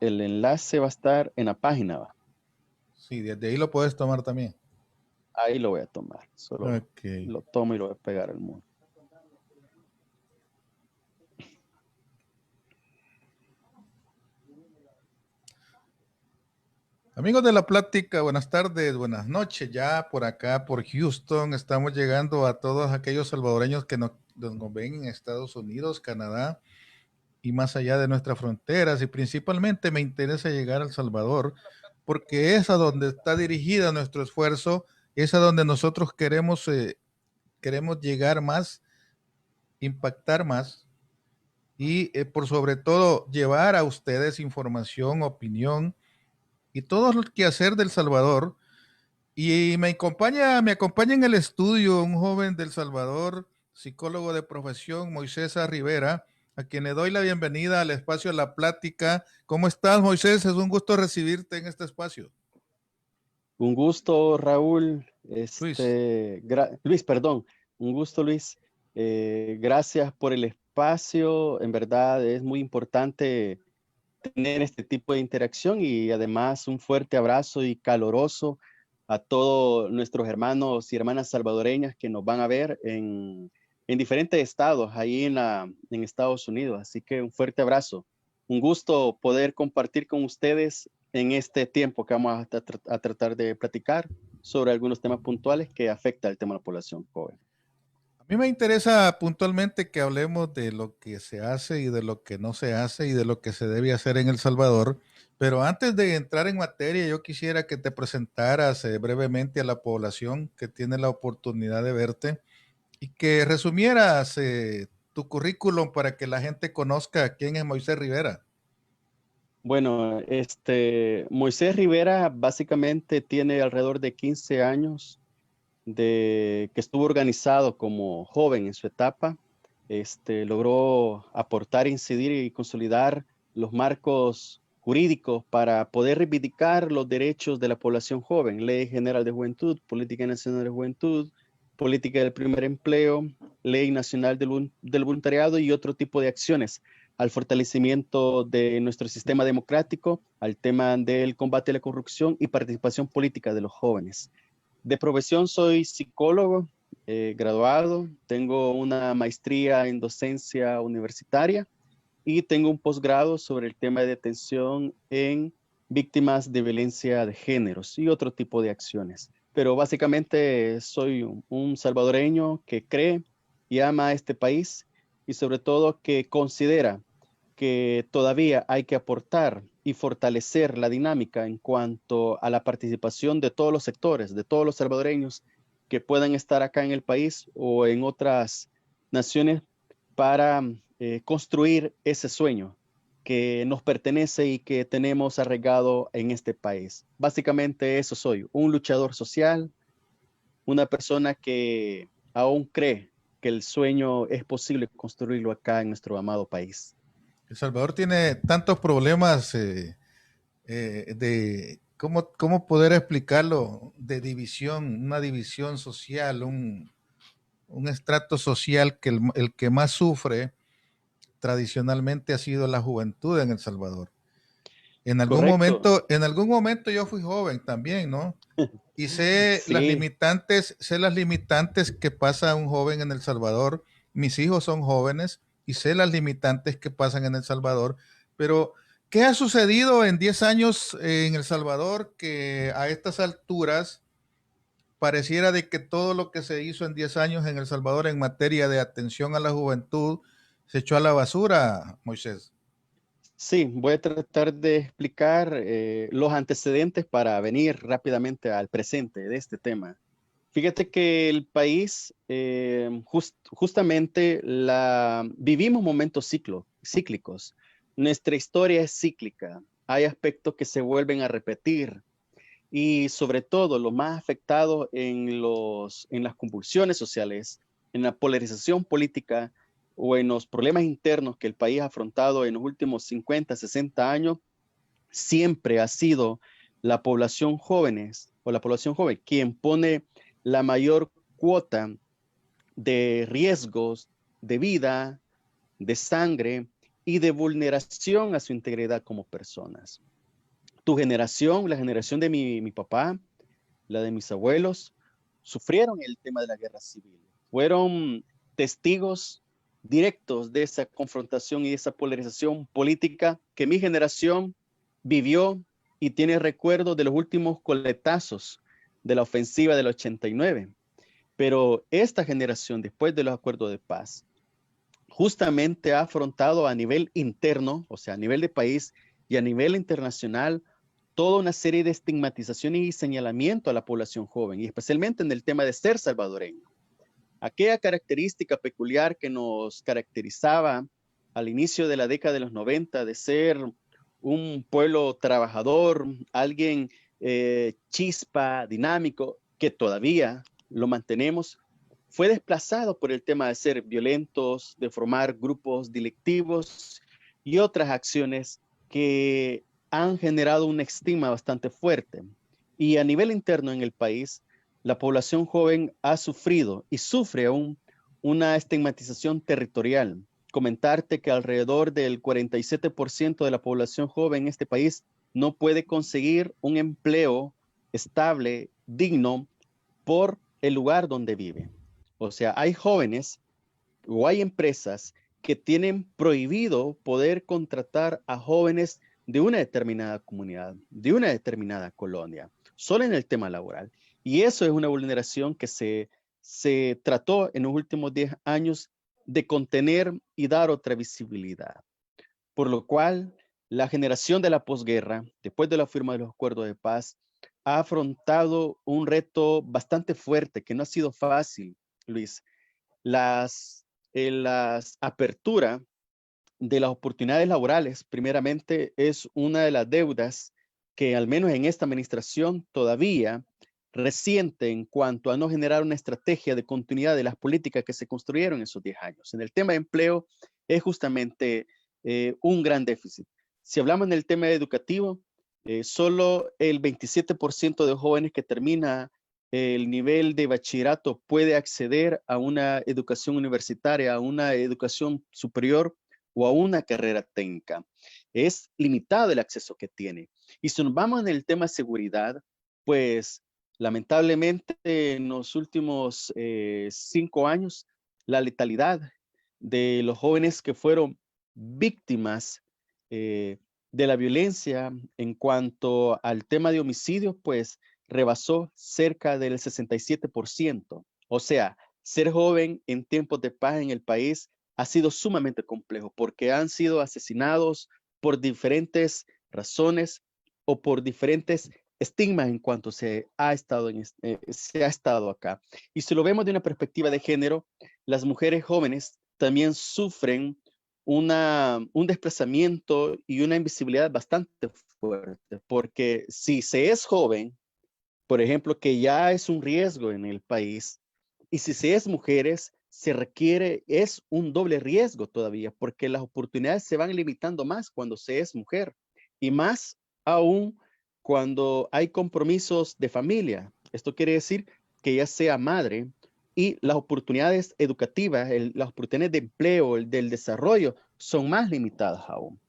el enlace va a estar en la página, ¿va? Sí, desde ahí lo puedes tomar también. Ahí lo voy a tomar. Solo Ok. lo tomo y lo voy a pegar al mundo. Amigos de la plática, buenas tardes, buenas noches. Ya por acá, por Houston, estamos llegando a todos aquellos salvadoreños que nos ven en Estados Unidos, Canadá y más allá de nuestras fronteras. Y principalmente me interesa llegar a El Salvador porque es a donde está dirigida nuestro esfuerzo, es a donde nosotros queremos llegar más, impactar más y por sobre todo llevar a ustedes información, opinión y todo lo que hacer del Salvador. Y me acompaña en el estudio un joven del Salvador, psicólogo de profesión, Moisés Rivera, a quien le doy la bienvenida al espacio de la plática. ¿Cómo estás, Moisés? Es un gusto recibirte en este espacio. Un gusto, Raúl. Luis, Luis, perdón. Un gusto, Luis. Gracias por el espacio. En verdad es muy importante tener este tipo de interacción y además un fuerte abrazo y caloroso a todos nuestros hermanos y hermanas salvadoreñas que nos van a ver en diferentes estados ahí en Estados Unidos. Así que un fuerte abrazo. Un gusto poder compartir con ustedes en este tiempo que vamos a tratar de platicar sobre algunos temas puntuales que afectan al tema de la población joven. a mí me interesa puntualmente que hablemos de lo que se hace y de lo que no se hace y de lo que se debe hacer en El Salvador. Pero antes de entrar en materia, yo quisiera que te presentaras brevemente a la población que tiene la oportunidad de verte y que resumieras tu currículum para que la gente conozca quién es Moisés Rivera. Bueno, Moisés Rivera básicamente tiene alrededor de 15 años de que estuvo organizado como joven en su etapa. Logró aportar, incidir y consolidar los marcos jurídicos para poder reivindicar los derechos de la población joven, Ley General de Juventud, Política Nacional de Juventud, Política del Primer Empleo, Ley Nacional del Voluntariado y otro tipo de acciones al fortalecimiento de nuestro sistema democrático, al tema del combate a la corrupción y participación política de los jóvenes. De profesión soy psicólogo, graduado, tengo una maestría en docencia universitaria y tengo un posgrado sobre el tema de detención en víctimas de violencia de géneros y otro tipo de acciones. Pero básicamente soy un salvadoreño que cree y ama a este país y sobre todo que considera que todavía hay que aportar y fortalecer la dinámica en cuanto a la participación de todos los sectores, de todos los salvadoreños que puedan estar acá en el país o en otras naciones para construir ese sueño que nos pertenece y que tenemos arraigado en este país. Básicamente eso soy, un luchador social, una persona que aún cree que el sueño es posible construirlo acá en nuestro amado país. El Salvador tiene tantos problemas de cómo poder explicarlo, de división, una división social, un estrato social que el que más sufre tradicionalmente ha sido la juventud en El Salvador. Correcto. En algún momento yo fui joven también, ¿no? Y Sí, sé las limitantes que pasa un joven en El Salvador. Mis hijos son jóvenes y sé las limitantes que pasan en El Salvador, pero ¿qué ha sucedido en 10 años en El Salvador que a estas alturas pareciera de que todo lo que se hizo en 10 años en El Salvador en materia de atención a la juventud se echó a la basura, Moisés? sí, voy a tratar de explicar los antecedentes para venir rápidamente al presente de este tema. Fíjate que el país, justamente vivimos momentos cíclicos. Nuestra historia es cíclica. Hay aspectos que se vuelven a repetir y sobre todo lo más afectado en las convulsiones sociales, en la polarización política o en los problemas internos que el país ha afrontado en los últimos 50, 60 años, siempre ha sido la población jóvenes o la población joven quien pone la mayor cuota de riesgos de vida, de sangre y de vulneración a su integridad como personas. Tu generación, la generación de mi papá, la de mis abuelos, sufrieron el tema de la guerra civil. Fueron testigos directos de esa confrontación y esa polarización política que mi generación vivió y tiene recuerdos de los últimos coletazos de la ofensiva del 89. Pero esta generación, después de los acuerdos de paz, justamente ha afrontado a nivel interno, o sea, a nivel de país y a nivel internacional, toda una serie de estigmatización y señalamiento a la población joven, y especialmente en el tema de ser salvadoreño. Aquella característica peculiar que nos caracterizaba al inicio de la década de los 90 de ser un pueblo trabajador, alguien chispa, dinámico, que todavía lo mantenemos, fue desplazado por el tema de ser violentos, de formar grupos delictivos y otras acciones que han generado un estigma bastante fuerte. Y a nivel interno en el país, la población joven ha sufrido y sufre aún una estigmatización territorial. Comentarte que alrededor del 47% de la población joven en este país no puede conseguir un empleo estable, digno, por el lugar donde vive. O sea, hay jóvenes o hay empresas que tienen prohibido poder contratar a jóvenes de una determinada comunidad, de una determinada colonia, solo en el tema laboral. Y eso es una vulneración que se trató en los últimos 10 años de contener y dar otra visibilidad. Por lo cual, la generación de la posguerra, después de la firma de los acuerdos de paz, ha afrontado un reto bastante fuerte, que no ha sido fácil, Luis. Las aperturas de las oportunidades laborales, primeramente, es una de las deudas que al menos en esta administración todavía reciente en cuanto a no generar una estrategia de continuidad de las políticas que se construyeron en esos 10 años. En el tema de empleo es justamente un gran déficit. Si hablamos en el tema educativo, solo el 27% de jóvenes que termina el nivel de bachillerato puede acceder a una educación universitaria, a una educación superior o a una carrera técnica. Es limitado el acceso que tiene. Y si nos vamos en el tema de seguridad, pues lamentablemente en los últimos 5 años, la letalidad de los jóvenes que fueron víctimas de la violencia en cuanto al tema de homicidios, pues rebasó cerca del 67%. O sea, ser joven en tiempos de paz en el país ha sido sumamente complejo porque han sido asesinados por diferentes razones o por diferentes estigmas en cuanto se ha estado acá. Y si lo vemos de una perspectiva de género, las mujeres jóvenes también sufren un desplazamiento y una invisibilidad bastante fuerte, porque si se es joven, por ejemplo, que ya es un riesgo en el país, y si se es mujeres, es un doble riesgo todavía, porque las oportunidades se van limitando más cuando se es mujer, y más aún cuando hay compromisos de familia. Esto quiere decir que ya sea madre, y las oportunidades educativas, las oportunidades de empleo, del desarrollo, son más limitadas aún.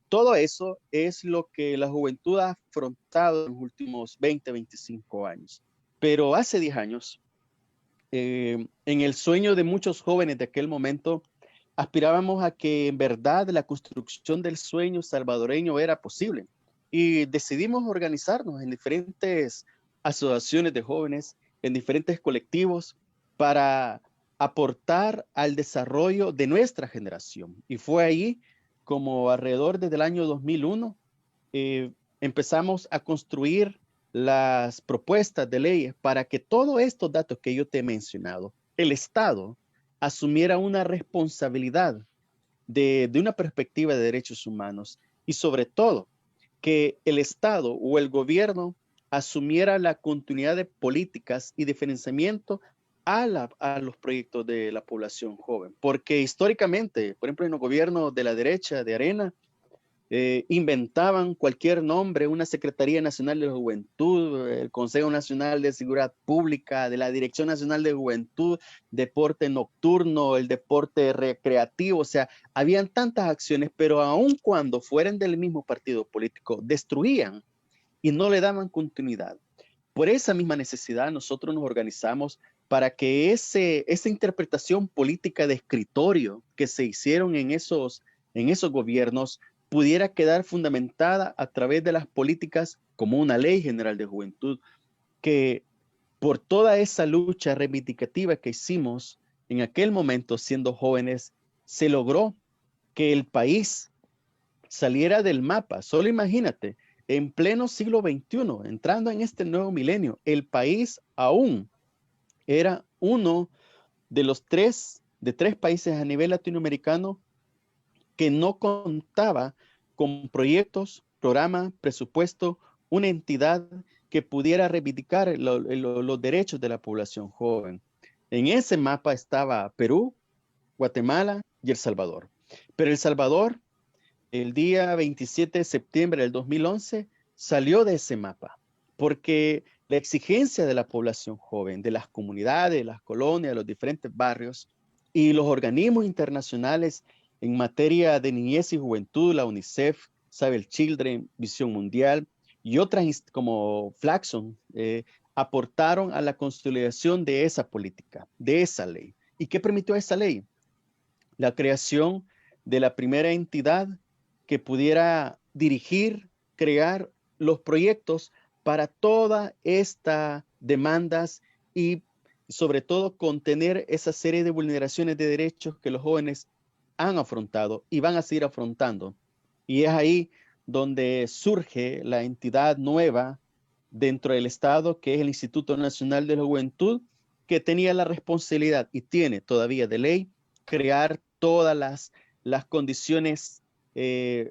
Todo eso es lo que la juventud ha afrontado en los últimos 20, 25 años. Pero hace 10 años, en el sueño de muchos jóvenes de aquel momento, aspirábamos a que en verdad la construcción del sueño salvadoreño era posible. Y decidimos organizarnos en diferentes asociaciones de jóvenes, en diferentes colectivos, para aportar al desarrollo de nuestra generación. Y fue ahí como alrededor desde el año 2001 empezamos a construir las propuestas de leyes para que todos estos datos que yo te he mencionado, el Estado asumiera una responsabilidad de una perspectiva de derechos humanos y sobre todo que el Estado o el gobierno asumiera la continuidad de políticas y de financiamiento a los proyectos de la población joven. Porque históricamente, por ejemplo, en los gobiernos de la derecha, de Arena, inventaban cualquier nombre, una Secretaría Nacional de Juventud, el Consejo Nacional de Seguridad Pública, de la Dirección Nacional de Juventud, deporte nocturno, el deporte recreativo, o sea, habían tantas acciones, pero aun cuando fueran del mismo partido político, destruían y no le daban continuidad. Por esa misma necesidad, nosotros nos organizamos para que esa interpretación política de escritorio que se hicieron en esos gobiernos pudiera quedar fundamentada a través de las políticas como una ley general de juventud, que por toda esa lucha reivindicativa que hicimos en aquel momento siendo jóvenes, se logró que el país saliera del mapa. Solo imagínate, en pleno siglo XXI, entrando en este nuevo milenio, el país aún era uno de los tres países a nivel latinoamericano que no contaba con proyectos, programa, presupuesto, una entidad que pudiera reivindicar los derechos de la población joven. En ese mapa estaba Perú, Guatemala y El Salvador. Pero El Salvador, el día 27 de septiembre del 2011, salió de ese mapa, porque la exigencia de la población joven, de las comunidades, de las colonias, de los diferentes barrios y los organismos internacionales en materia de niñez y juventud, la UNICEF, Save the Children, Visión Mundial y otras como Flaxon, aportaron a la consolidación de esa política, de esa ley. ¿Y qué permitió esa ley? La creación de la primera entidad que pudiera dirigir, crear los proyectos para todas estas demandas y sobre todo contener esa serie de vulneraciones de derechos que los jóvenes han afrontado y van a seguir afrontando. Y es ahí donde surge la entidad nueva dentro del Estado, que es el Instituto Nacional de la Juventud, que tenía la responsabilidad y tiene todavía de ley crear todas las condiciones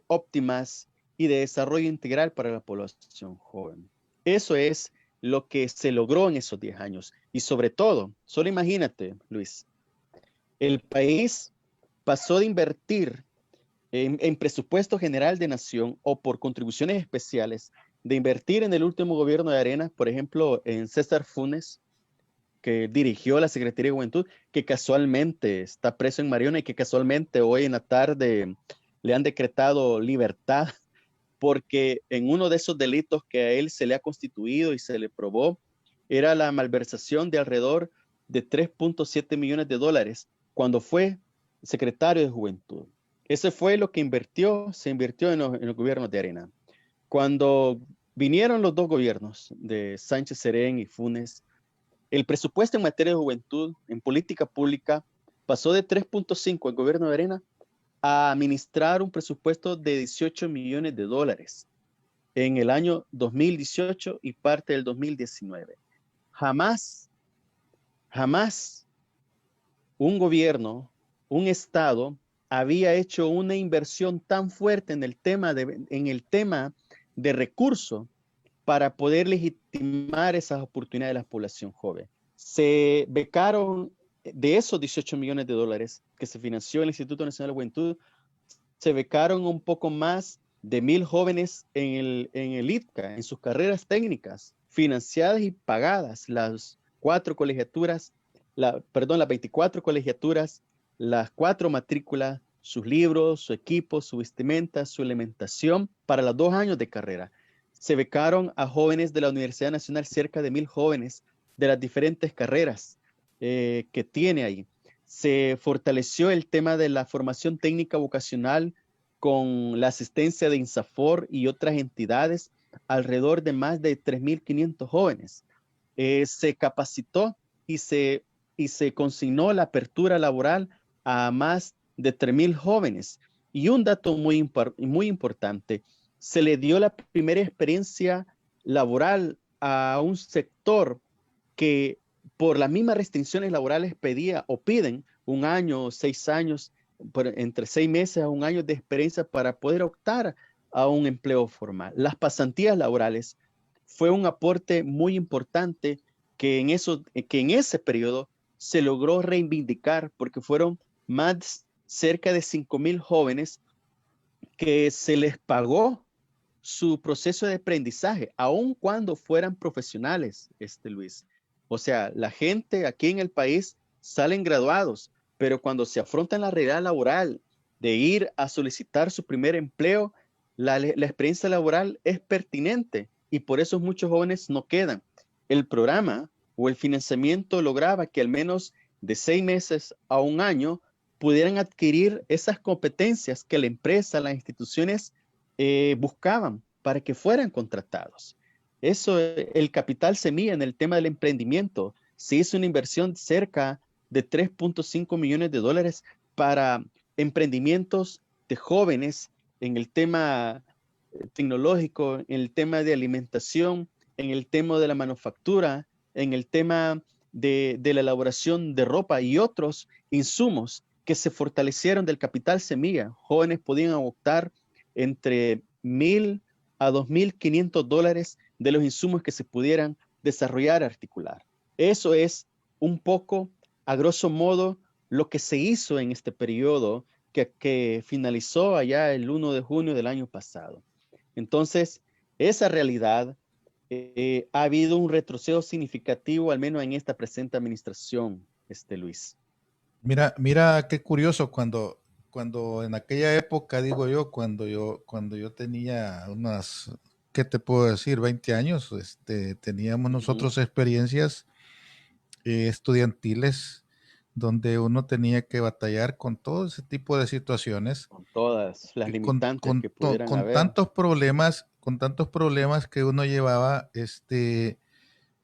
óptimas y de desarrollo integral para la población joven. Eso es lo que se logró en esos 10 años. Y sobre todo, solo imagínate, Luis, el país pasó de invertir en presupuesto general de nación o por contribuciones especiales, de invertir en el último gobierno de Arenas, por ejemplo, en César Funes, que dirigió la Secretaría de Juventud, que casualmente está preso en Mariona y que casualmente hoy en la tarde le han decretado libertad porque en uno de esos delitos que a él se le ha constituido y se le probó era la malversación de alrededor de 3.7 millones de dólares cuando fue secretario de Juventud. Ese fue lo que se invirtió en los gobiernos de Arena. Cuando vinieron los dos gobiernos de Sánchez Serén y Funes, el presupuesto en materia de juventud, en política pública, pasó de 3.5 el gobierno de Arena a administrar un presupuesto de 18 millones de dólares en el año 2018 y parte del 2019. Jamás un gobierno, un Estado, había hecho una inversión tan fuerte en el tema de recursos para poder legitimar esas oportunidades de la población joven. Se becaron de esos 18 millones de dólares que se financió el Instituto Nacional de Juventud, se becaron un poco más de 1,000 jóvenes en el ITCA, en sus carreras técnicas, financiadas y pagadas, las 24 colegiaturas, las 4 matrículas, sus libros, su equipo, su vestimenta, su alimentación para los 2 años de carrera. Se becaron a jóvenes de la Universidad Nacional, cerca de 1,000 jóvenes de las diferentes carreras que tiene ahí. Se fortaleció el tema de la formación técnica vocacional con la asistencia de INSAFOR y otras entidades, alrededor de más de 3,500 jóvenes. Se capacitó y se consignó la apertura laboral a más de 3,000 jóvenes. Y un dato muy importante, se le dio la primera experiencia laboral a un sector que por las mismas restricciones laborales pedía o piden 1 año, 6 años, entre 6 meses a 1 año de experiencia para poder optar a un empleo formal. Las pasantías laborales fue un aporte muy importante que en ese periodo se logró reivindicar porque fueron cerca de 5,000 jóvenes que se les pagó su proceso de aprendizaje, aun cuando fueran profesionales, Luis. O sea, la gente aquí en el país salen graduados, pero cuando se afrontan la realidad laboral de ir a solicitar su primer empleo, la experiencia laboral es pertinente y por eso muchos jóvenes no quedan. El programa o el financiamiento lograba que al menos de 6 meses a un año pudieran adquirir esas competencias que la empresa, las instituciones buscaban para que fueran contratados. Eso, el capital semilla en el tema del emprendimiento. Se hizo una inversión cerca de 3.5 millones de dólares para emprendimientos de jóvenes en el tema tecnológico, en el tema de alimentación, en el tema de la manufactura, en el tema de la elaboración de ropa y otros insumos que se fortalecieron del capital semilla. Jóvenes podían optar entre 1,000 a 2,500 dólares de los insumos que se pudieran desarrollar, articular. Eso es un poco, a grosso modo, lo que se hizo en este periodo que finalizó allá el 1 de junio del año pasado. Entonces, esa realidad ha habido un retroceso significativo, al menos en esta presente administración, Luis. Mira qué curioso cuando en aquella época, digo yo, cuando yo tenía unas, ¿qué te puedo decir? 20 años, teníamos nosotros experiencias estudiantiles donde uno tenía que batallar con todo ese tipo de situaciones Con todas las y limitantes que pudieran haber. con tantos problemas que uno llevaba,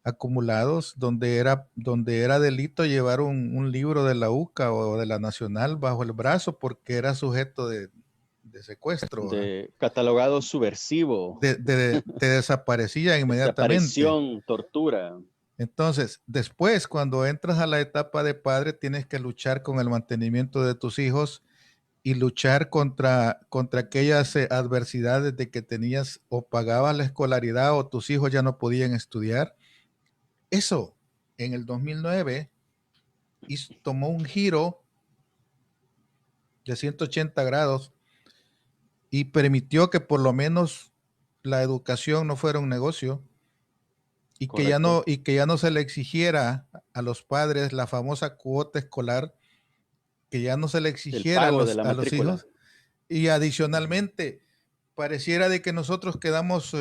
acumulados, donde era delito llevar un libro de la UCA o de la Nacional bajo el brazo porque era sujeto de secuestro, ¿verdad? De catalogado subversivo, Te desaparecía inmediatamente. desaparición, tortura. Entonces, después, cuando entras a la etapa de padre, tienes que luchar con el mantenimiento de tus hijos y luchar contra aquellas adversidades de que tenías o pagabas la escolaridad o tus hijos ya no podían estudiar. Eso, en el 2009, tomó un giro de 180 grados y permitió que por lo menos la educación no fuera un negocio Correcto. y que ya no se le exigiera a los padres la famosa cuota escolar, que ya no se le El exigiera pago de la a los matrícula. hijos. Y adicionalmente, pareciera de que nosotros quedamos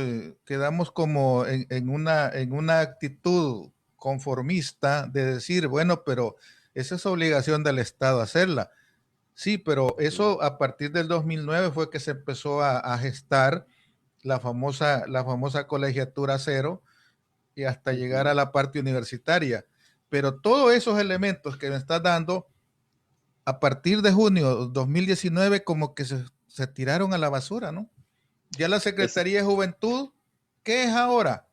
como en una actitud conformista de decir, bueno, pero esa es obligación del Estado hacerla. Sí, pero eso a partir del 2009 fue que se empezó a gestar la famosa colegiatura cero y hasta llegar a la parte universitaria. Pero todos esos elementos que me estás dando, a partir de junio 2019, como que se tiraron a la basura, ¿no? Ya la Es, Secretaría de Juventud, ¿qué es ahora?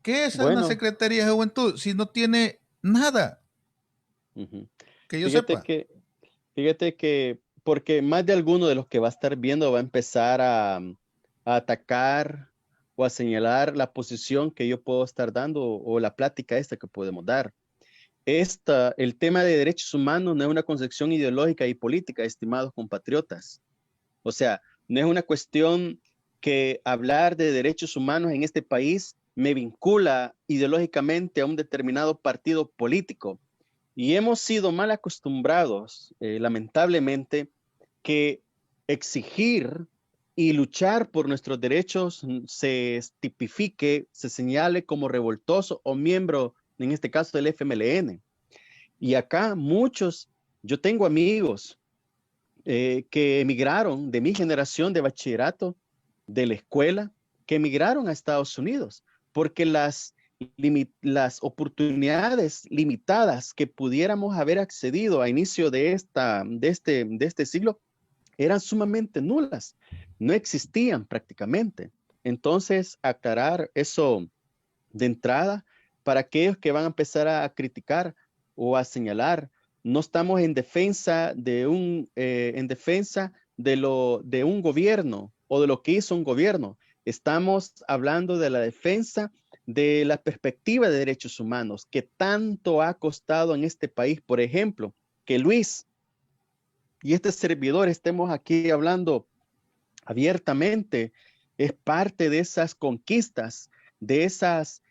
¿Qué es una bueno, Secretaría de Juventud si no tiene nada que yo fíjate sepa? que, fíjate que, porque más de alguno de los que va a estar viendo va a empezar a atacar o a señalar la posición que yo puedo estar dando o la plática esta que podemos dar. El tema de derechos humanos no es una concepción ideológica y política, estimados compatriotas. O sea, no es una cuestión que hablar de derechos humanos en este país me vincula ideológicamente a un determinado partido político. Y hemos sido mal acostumbrados, lamentablemente, que exigir y luchar por nuestros derechos se tipifique, se señale como revoltoso o miembro, en este caso del FMLN. Y acá muchos, yo tengo amigos que emigraron de mi generación de bachillerato, de la escuela, que emigraron a Estados Unidos, porque las oportunidades limitadas que pudiéramos haber accedido a inicio de este siglo eran sumamente nulas, no existían prácticamente. Entonces, aclarar eso de entrada para aquellos que van a empezar a criticar o a señalar. No estamos en defensa de un gobierno o de lo que hizo un gobierno. Estamos hablando de la defensa de la perspectiva de derechos humanos que tanto ha costado en este país. Por ejemplo, que Luis y este servidor estemos aquí hablando abiertamente, es parte de esas conquistas, de esas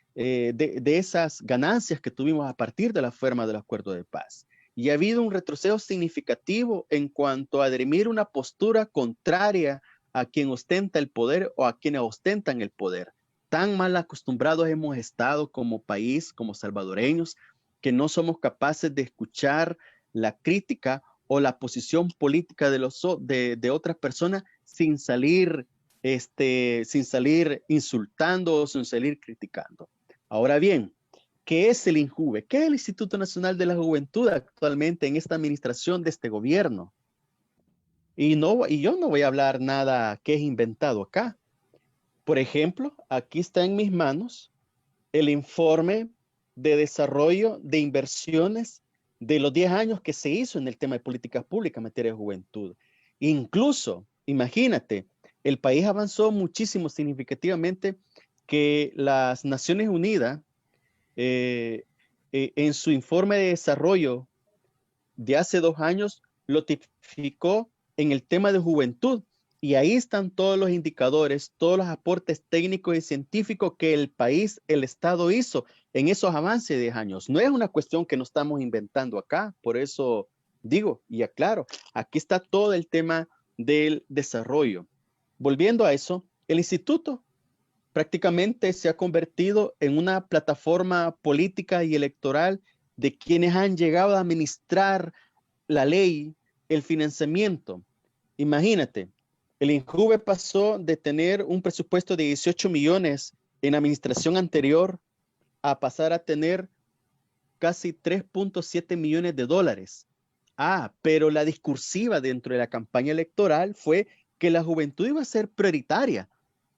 ganancias que tuvimos a partir de la firma del acuerdo de paz. Y ha habido un retroceso significativo en cuanto a dirimir una postura contraria a quien ostenta el poder o a quienes ostentan el poder. Tan mal acostumbrados hemos estado como país, como salvadoreños, que no somos capaces de escuchar la crítica o la posición política de otras personas sin salir insultando o sin salir criticando. Ahora bien, ¿qué es el INJUVE? ¿Qué es el Instituto Nacional de la Juventud actualmente en esta administración de este gobierno? Y yo no voy a hablar nada que es inventado acá. Por ejemplo, aquí está en mis manos el informe de desarrollo de inversiones de los 10 años que se hizo en el tema de políticas públicas en materia de juventud. Incluso, imagínate, el país avanzó muchísimo significativamente que las Naciones Unidas, en su informe de desarrollo de hace 2 años, lo tipificó en el tema de juventud. Y ahí están todos los indicadores, todos los aportes técnicos y científicos que el país, el Estado hizo en esos avances de 10 años. No es una cuestión que no estamos inventando acá, por eso digo y aclaro, aquí está todo el tema del desarrollo. Volviendo a eso, el instituto prácticamente se ha convertido en una plataforma política y electoral de quienes han llegado a administrar la ley, el financiamiento. Imagínate, el INJUVE pasó de tener un presupuesto de 18 millones en administración anterior a pasar a tener casi 3.7 millones de dólares. Pero la discursiva dentro de la campaña electoral fue que la juventud iba a ser prioritaria.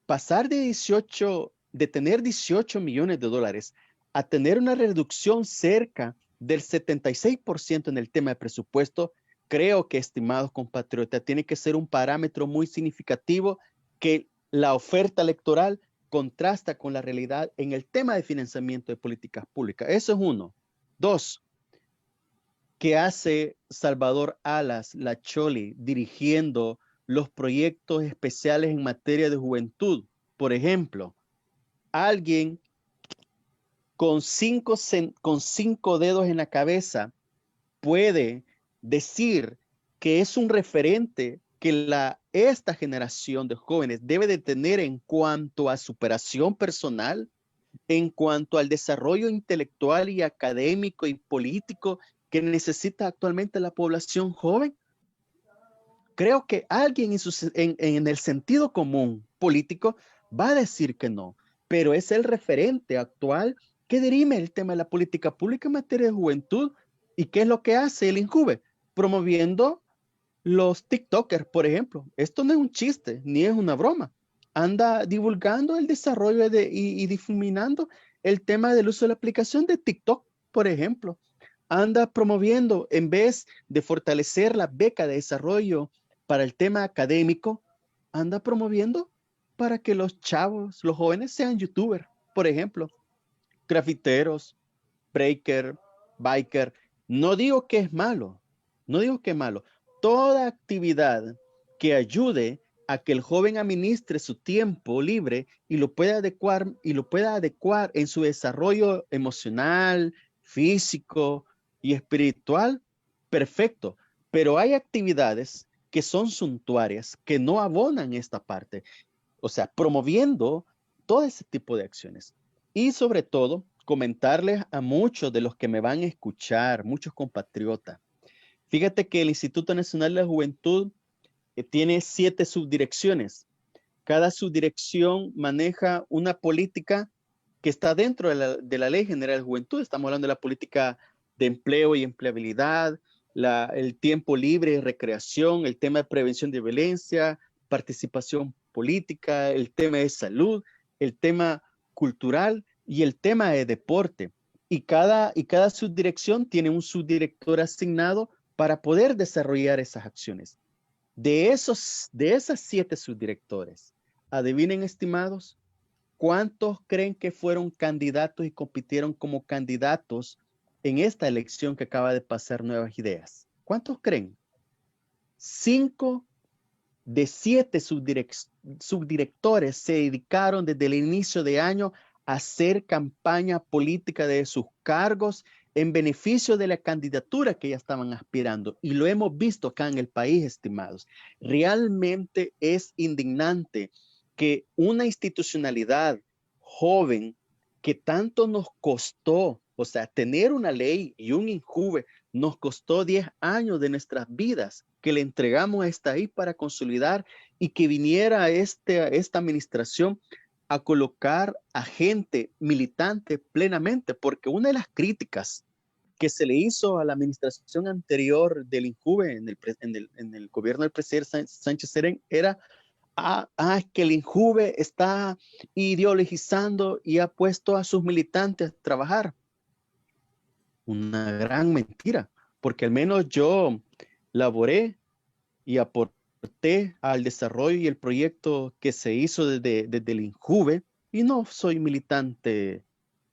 Pasar de tener 18 millones de dólares a tener una reducción cerca del 76% en el tema de presupuesto, creo que, estimados compatriotas, tiene que ser un parámetro muy significativo que la oferta electoral contrasta con la realidad en el tema de financiamiento de políticas públicas. Eso es uno. Dos, ¿qué hace Salvador Alas, la Choli, dirigiendo los proyectos especiales en materia de juventud? Por ejemplo, alguien con cinco dedos en la cabeza puede decir que es un referente que esta generación de jóvenes debe de tener en cuanto a superación personal, en cuanto al desarrollo intelectual y académico y político que necesita actualmente la población joven. Creo que alguien en el sentido común político va a decir que no, pero es el referente actual que dirime el tema de la política pública en materia de juventud. ¿Y qué es lo que hace el INJUVE? Promoviendo los TikTokers, por ejemplo. Esto no es un chiste, ni es una broma. Anda divulgando el desarrollo y difuminando el tema del uso de la aplicación de TikTok, por ejemplo. Anda promoviendo, en vez de fortalecer la beca de desarrollo para el tema académico, anda promoviendo para que los chavos, los jóvenes sean youtubers, por ejemplo, grafiteros, breaker, biker. No digo que es malo, no digo que es malo. Toda actividad que ayude a que el joven administre su tiempo libre y lo pueda adecuar en su desarrollo emocional, físico y espiritual, perfecto. Pero hay actividades que son suntuarias, que no abonan esta parte. O sea, promoviendo todo ese tipo de acciones. Y sobre todo, comentarles a muchos de los que me van a escuchar, muchos compatriotas. Fíjate que el Instituto Nacional de la Juventud tiene 7 subdirecciones. Cada subdirección maneja una política que está dentro de la Ley General de Juventud. Estamos hablando de la política de empleo y empleabilidad, el tiempo libre y recreación, el tema de prevención de violencia, participación política, el tema de salud, el tema cultural y el tema de deporte. Y cada subdirección tiene un subdirector asignado para poder desarrollar esas acciones. De esas 7 subdirectores, adivinen, estimados, ¿cuántos creen que fueron candidatos y compitieron como candidatos en esta elección que acaba de pasar Nuevas Ideas? ¿Cuántos creen? 5 de 7 subdirectores se dedicaron desde el inicio de año a hacer campaña política de sus cargos en beneficio de la candidatura que ya estaban aspirando. Y lo hemos visto acá en el país, estimados. Realmente es indignante que una institucionalidad joven que tanto nos costó, o sea, tener una ley y un INJUVE nos costó 10 años de nuestras vidas, que le entregamos esta ahí para consolidar y que viniera esta administración a colocar a gente militante plenamente, porque una de las críticas que se le hizo a la administración anterior del INJUVE en el gobierno del presidente Sánchez Serén era que el INJUVE está ideologizando y ha puesto a sus militantes a trabajar. Una gran mentira, porque al menos yo laboré y aporté al desarrollo y el proyecto que se hizo desde el INJUVE y no soy militante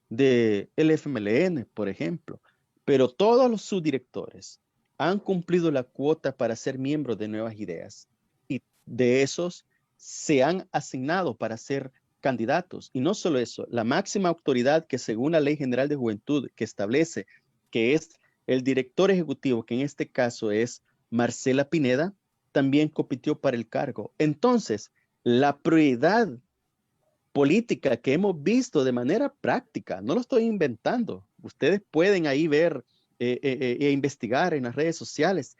del FMLN, por ejemplo, pero todos los subdirectores han cumplido la cuota para ser miembros de Nuevas Ideas y de esos se han asignado para ser candidatos. Y no solo eso, la máxima autoridad que según la Ley General de Juventud que establece que es el director ejecutivo, que en este caso es Marcela Pineda, también compitió para el cargo. Entonces, la prioridad política que hemos visto de manera práctica, no lo estoy inventando, ustedes pueden ahí ver e investigar en las redes sociales,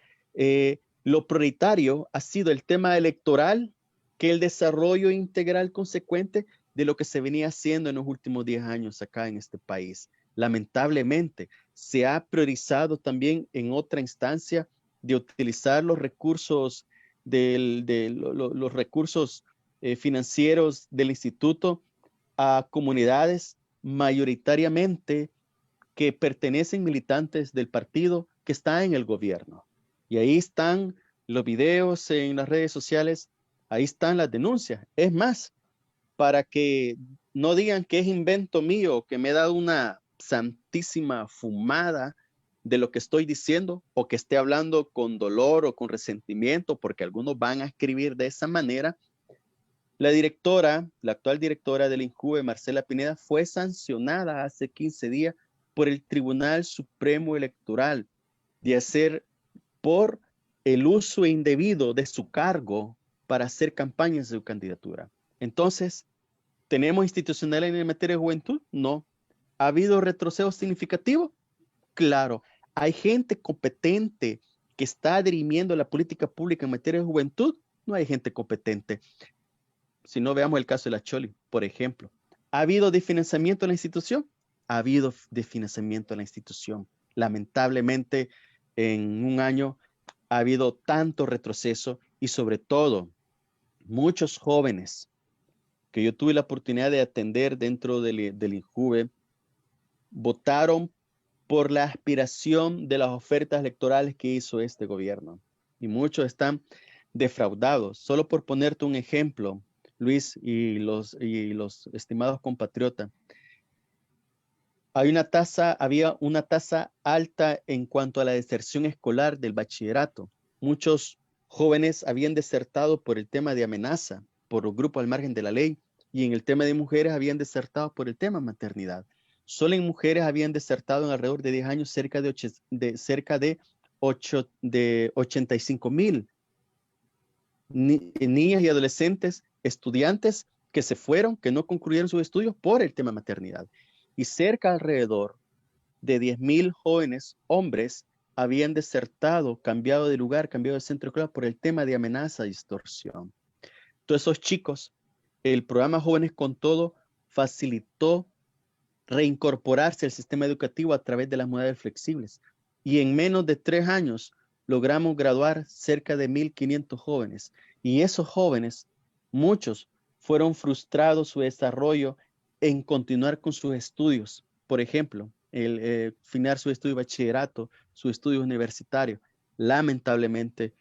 lo prioritario ha sido el tema electoral que el desarrollo integral consecuente de lo que se venía haciendo en los últimos 10 años acá en este país. Lamentablemente, se ha priorizado también en otra instancia de utilizar los recursos los recursos financieros del instituto a comunidades mayoritariamente que pertenecen militantes del partido que está en el gobierno. Y ahí están los videos en las redes sociales, ahí están las denuncias. Es más, para que no digan que es invento mío, que me he dado una santísima fumada de lo que estoy diciendo o que esté hablando con dolor o con resentimiento, porque algunos van a escribir de esa manera. La actual directora del INJUVE, Marcela Pineda, fue sancionada hace 15 días por el Tribunal Supremo Electoral de hacer por el uso indebido de su cargo para hacer campañas de su candidatura. Entonces, ¿tenemos institucional en materia de juventud? No. ¿Ha habido retroceso significativo? Claro. ¿Hay gente competente que está dirimiendo la política pública en materia de juventud? No hay gente competente. Si no, veamos el caso de la Choli, por ejemplo. ¿Ha habido desfinanciamiento en la institución? Ha habido desfinanciamiento en la institución. Lamentablemente, en un año ha habido tanto retroceso y sobre todo muchos jóvenes que yo tuve la oportunidad de atender dentro del INJUVE votaron por la aspiración de las ofertas electorales que hizo este gobierno. Y muchos están defraudados. Solo por ponerte un ejemplo, Luis y los estimados compatriotas, había una tasa alta en cuanto a la deserción escolar del bachillerato. Muchos jóvenes habían desertado por el tema de amenaza, por los grupos al margen de la ley, y en el tema de mujeres habían desertado por el tema maternidad. Solo en mujeres habían desertado en alrededor de 10 años cerca de 85,000 niñas y adolescentes, estudiantes que se fueron, que no concluyeron sus estudios por el tema maternidad. Y cerca alrededor de 10,000 jóvenes, hombres, habían desertado, cambiado de lugar, cambiado de centro escolar por el tema de amenaza y extorsión. Todos esos chicos, el programa Jóvenes con Todo facilitó reincorporarse al sistema educativo a través de las modalidades flexibles. Y en menos de 3 años logramos graduar cerca de 1,500 jóvenes. Y esos jóvenes, muchos, fueron frustrados su desarrollo en continuar con sus estudios. Por ejemplo, el finalizar su estudio de bachillerato, su estudio universitario. Lamentablemente,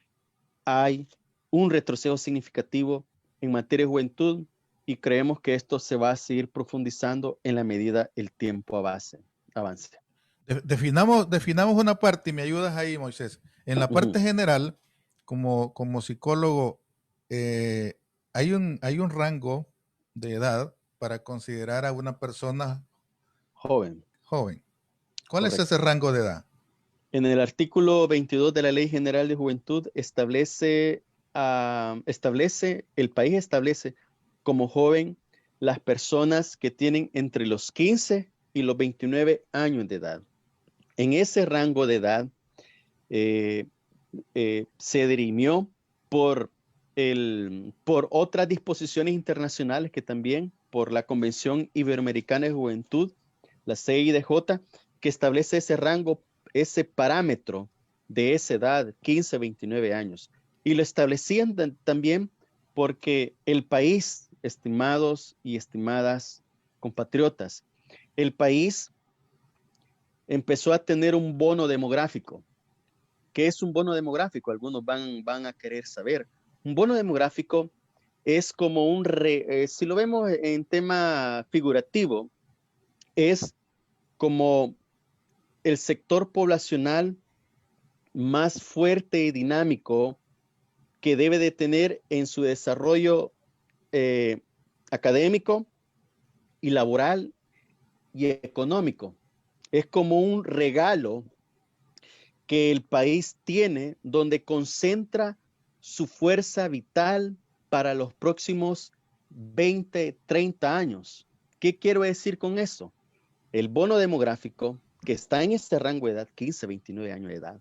hay un retroceso significativo en materia de juventud y creemos que esto se va a seguir profundizando en la medida el tiempo avance. Definamos una parte y me ayudas ahí, Moisés. En la parte general, como psicólogo, eh, hay un rango de edad para considerar a una persona Joven, joven. ¿Cuál es ese correcto. rango de edad? En el artículo 22 de la Ley General de Juventud el país establece como joven las personas que tienen entre los 15 y los 29 años de edad. En ese rango de edad eh, se dirimió por, por otras disposiciones internacionales que también, por la Convención Iberoamericana de Juventud, la CIDJ, que establece ese rango, ese parámetro de esa edad, 15, 29 años. Y lo establecían también porque el país, estimados y estimadas compatriotas, el país empezó a tener un bono demográfico. ¿Qué es un bono demográfico? Algunos van a querer saber. Un bono demográfico es como si lo vemos en tema figurativo, es como el sector poblacional más fuerte y dinámico que debe de tener en su desarrollo eh, académico y laboral y económico. Es como un regalo que el país tiene donde concentra su fuerza vital para los próximos 20, 30 años. ¿Qué quiero decir con eso? El bono demográfico que está en este rango de edad, 15, 29 años de edad,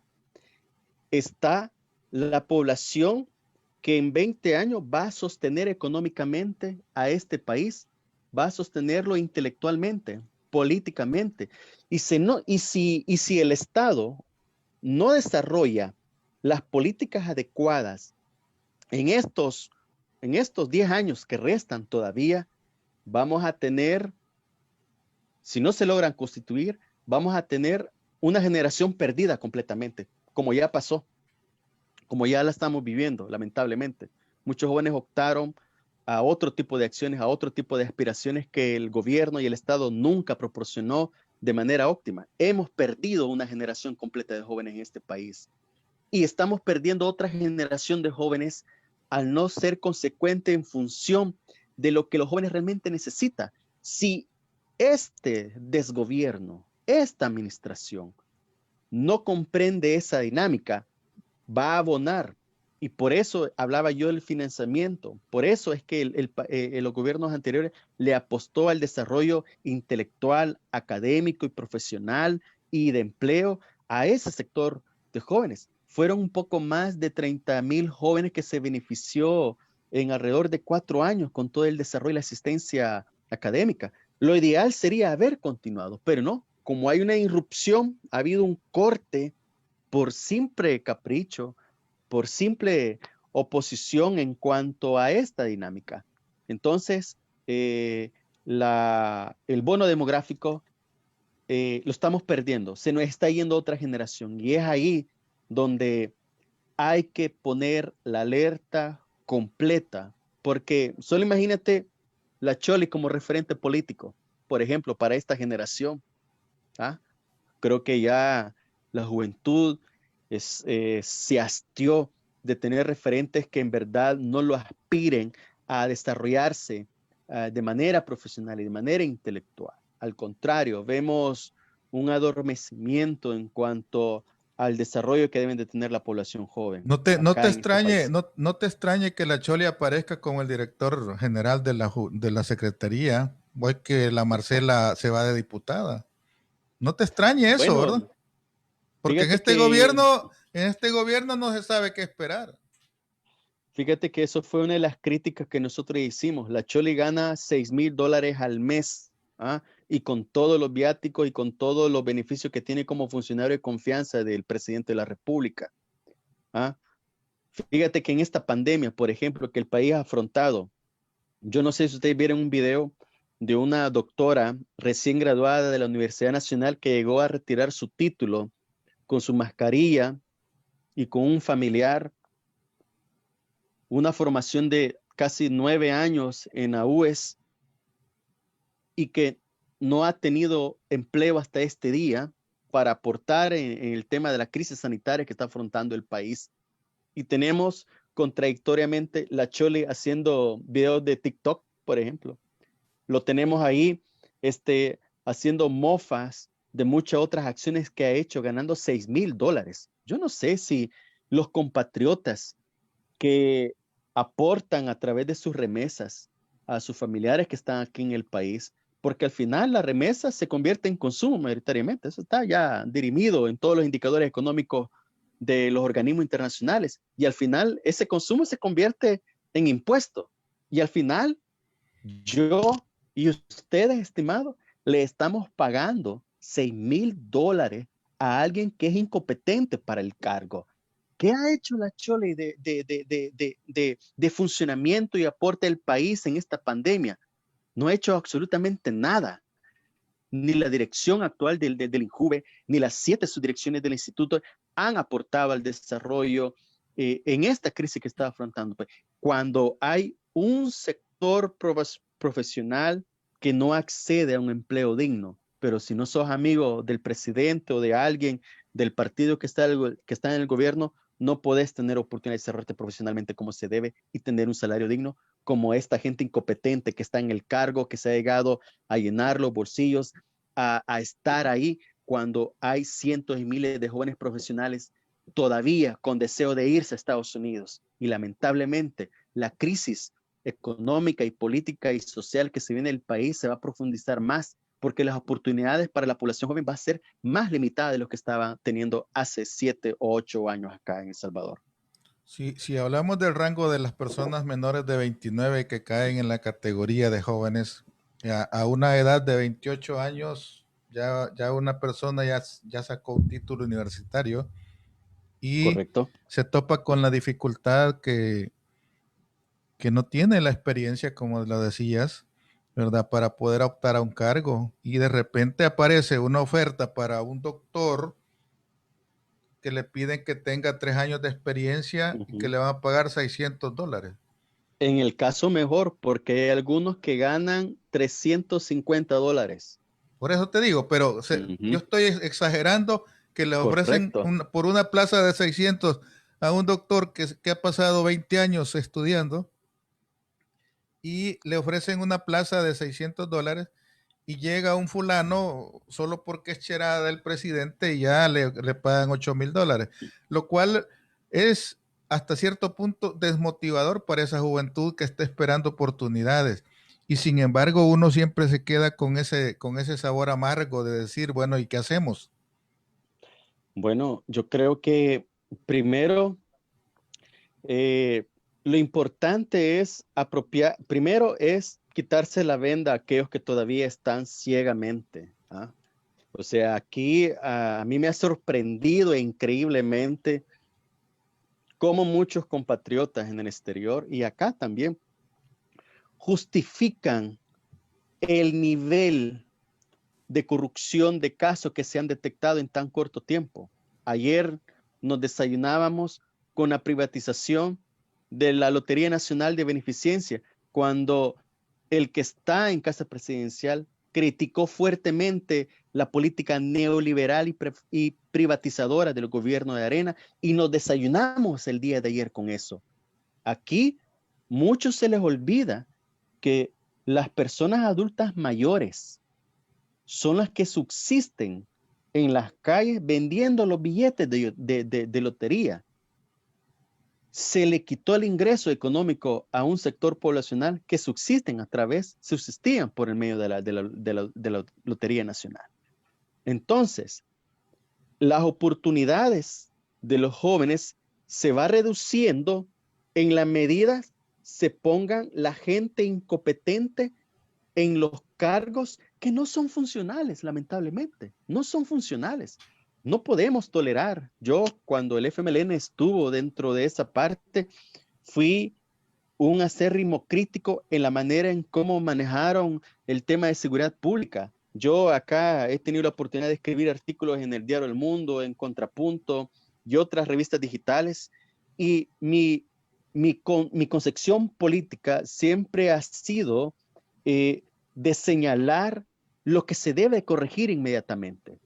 está la población que en 20 años va a sostener económicamente a este país, va a sostenerlo intelectualmente, políticamente. Y si el Estado no desarrolla las políticas adecuadas en estos 10 años que restan todavía, vamos a tener, si no se logran constituir, vamos a tener una generación perdida completamente, como ya pasó, como ya la estamos viviendo, lamentablemente. Muchos jóvenes optaron a otro tipo de acciones, a otro tipo de aspiraciones que el gobierno y el Estado nunca proporcionó de manera óptima. Hemos perdido una generación completa de jóvenes en este país. Y estamos perdiendo otra generación de jóvenes al no ser consecuente en función de lo que los jóvenes realmente necesitan. Si este desgobierno, esta administración, no comprende esa dinámica, va a abonar. Y por eso hablaba yo del financiamiento. Por eso es que los gobiernos anteriores le apostó al desarrollo intelectual, académico y profesional y de empleo a ese sector de jóvenes. Fueron un poco más de 30,000 jóvenes que se benefició en alrededor de 4 años con todo el desarrollo y la asistencia académica. Lo ideal sería haber continuado, pero no. Como hay una irrupción, ha habido un corte por simple capricho, por simple oposición en cuanto a esta dinámica. Entonces, eh, el bono demográfico lo estamos perdiendo, se nos está yendo otra generación y es ahí donde hay que poner la alerta completa, porque solo imagínate la Choli como referente político, por ejemplo, para esta generación. ¿Ah? Creo que ya la juventud se hastió de tener referentes que en verdad no lo aspiren a desarrollarse de manera profesional y de manera intelectual. Al contrario, vemos un adormecimiento en cuanto al desarrollo que deben de tener la población joven No te acá en este extrañe, país. no te extrañe que la Chole aparezca como el director general de la Secretaría, o es que la Marcela se va de diputada. No te extrañe eso, ¿verdad? Bueno, Porque en fíjate este que gobierno, en este gobierno no se sabe qué esperar. Fíjate que eso fue una de las críticas que nosotros hicimos. La Choli gana $6,000 al mes, ¿ah? Y con todos los viáticos y con todos los beneficios que tiene como funcionario de confianza del presidente de la República, ¿ah? Fíjate que en esta pandemia, por ejemplo, que el país ha afrontado, yo no sé si ustedes vieron un video de una doctora recién graduada de la Universidad Nacional que llegó a retirar su título con su mascarilla y con un familiar, una formación de casi 9 años en la UES y que no ha tenido empleo hasta este día para aportar en el tema de la crisis sanitaria que está afrontando el país. Y tenemos contradictoriamente la Chole haciendo videos de TikTok, por ejemplo. Lo tenemos ahí haciendo mofas de muchas otras acciones que ha hecho, ganando $6,000. Yo no sé si los compatriotas que aportan a través de sus remesas a sus familiares que están aquí en el país, porque al final la remesa se convierte en consumo mayoritariamente. Eso está ya dirimido en todos los indicadores económicos de los organismos internacionales. Y al final ese consumo se convierte en impuesto. Y al final yo y ustedes, estimados, le estamos pagando $6,000 a alguien que es incompetente para el cargo. ¿Qué ha hecho la Chole de funcionamiento y aporte al país en esta pandemia? No ha hecho absolutamente nada. Ni la dirección actual del INJUVE, ni las 7 subdirecciones del instituto han aportado al desarrollo en esta crisis que está afrontando. Cuando hay un sector profesional que no accede a un empleo digno, pero si no sos amigo del presidente o de alguien del partido que está en el gobierno, no podés tener oportunidad de desarrollarte profesionalmente como se debe y tener un salario digno como esta gente incompetente que está en el cargo, que se ha llegado a llenar los bolsillos, a estar ahí cuando hay cientos y miles de jóvenes profesionales todavía con deseo de irse a Estados Unidos. Y lamentablemente la crisis económica y política y social que se viene en el país se va a profundizar más porque las oportunidades para la población joven va a ser más limitada de lo que estaba teniendo hace 7 o 8 años acá en El Salvador. Si hablamos del rango de las personas menores de 29 que caen en la categoría de jóvenes, a una edad de 28 años, ya una persona ya sacó un título universitario y Correcto. se topa con la dificultad que no tiene la experiencia, como lo decías, ¿verdad? Para poder optar a un cargo. Y de repente aparece una oferta para un doctor que le piden que tenga 3 años de experiencia y que le van a pagar $600. En el caso mejor, porque hay algunos que ganan $350. Por eso te digo, pero yo estoy exagerando que le ofrecen Correcto. por una plaza de 600 a un doctor que ha pasado 20 años estudiando y le ofrecen una plaza de $600 y llega un fulano solo porque es cherada del presidente y ya le pagan $8,000, lo cual es hasta cierto punto desmotivador para esa juventud que está esperando oportunidades. Y sin embargo, uno siempre se queda con ese sabor amargo de decir, bueno, ¿y qué hacemos? Bueno, yo creo que primero lo importante es primero es quitarse la venda a aquellos que todavía están ciegamente. ¿Ah? O sea, aquí a mí me ha sorprendido increíblemente cómo muchos compatriotas en el exterior y acá también justifican el nivel de corrupción de casos que se han detectado en tan corto tiempo. Ayer nos desayunábamos con la privatización de la Lotería Nacional de Beneficencia, cuando el que está en casa presidencial criticó fuertemente la política neoliberal y privatizadora del gobierno de Arena, y nos desayunamos el día de ayer con eso. Aquí muchos se les olvida que las personas adultas mayores son las que subsisten en las calles vendiendo los billetes de lotería. Se le quitó el ingreso económico a un sector poblacional que subsistían por el medio de la Lotería Nacional. Entonces, las oportunidades de los jóvenes se va reduciendo en la medida se pongan la gente incompetente en los cargos que no son funcionales, lamentablemente, no son funcionales. No podemos tolerar. Yo, cuando el FMLN estuvo dentro de esa parte, fui un acérrimo crítico en la manera en cómo manejaron el tema de seguridad pública. Yo acá he tenido la oportunidad de escribir artículos en el diario El Mundo, en Contrapunto y otras revistas digitales, y mi concepción política siempre ha sido de señalar lo que se debe corregir inmediatamente.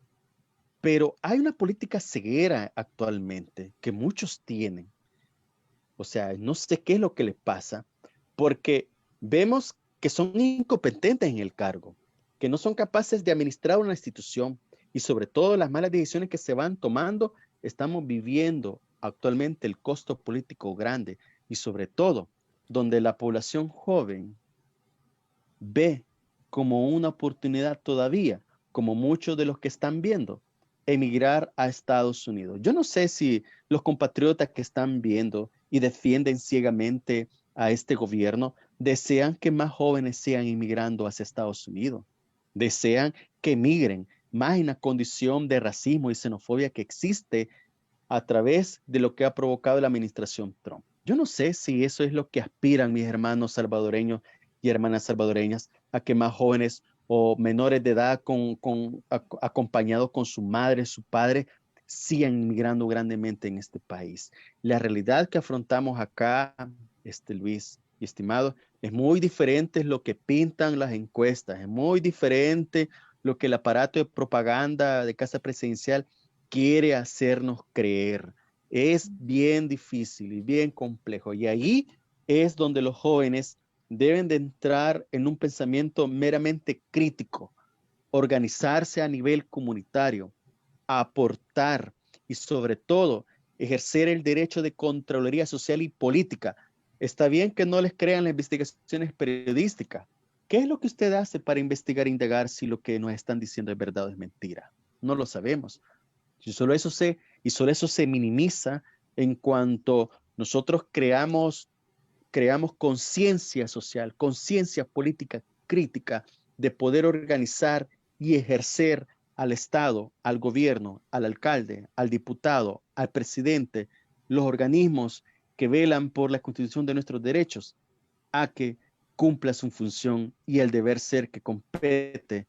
Pero hay una política ceguera actualmente que muchos tienen. O sea, no sé qué es lo que les pasa, porque vemos que son incompetentes en el cargo, que no son capaces de administrar una institución y sobre todo las malas decisiones que se van tomando. Estamos viviendo actualmente el costo político grande y sobre todo donde la población joven ve como una oportunidad todavía, como muchos de los que están viendo, emigrar a Estados Unidos. Yo no sé si los compatriotas que están viendo y defienden ciegamente a este gobierno desean que más jóvenes sigan inmigrando hacia Estados Unidos, desean que emigren más en la condición de racismo y xenofobia que existe a través de lo que ha provocado la administración Trump. Yo no sé si eso es lo que aspiran mis hermanos salvadoreños y hermanas salvadoreñas, a que más jóvenes o menores de edad acompañados con su madre, su padre, sigan inmigrando grandemente en este país. La realidad que afrontamos acá, Luis y estimado, es muy diferente lo que pintan las encuestas, es muy diferente lo que el aparato de propaganda de Casa Presidencial quiere hacernos creer. Es bien difícil y bien complejo. Y ahí es donde los jóvenes deben de entrar en un pensamiento meramente crítico, organizarse a nivel comunitario, aportar y sobre todo ejercer el derecho de Contraloría Social y Política. Está bien que no les crean las investigaciones periodísticas. ¿Qué es lo que usted hace para investigar e indagar si lo que nos están diciendo es verdad o es mentira? No lo sabemos. Y solo eso se minimiza en cuanto nosotros creamos conciencia social, conciencia política crítica de poder organizar y ejercer al Estado, al gobierno, al alcalde, al diputado, al presidente, los organismos que velan por la constitución de nuestros derechos, a que cumpla su función y el deber ser que compete,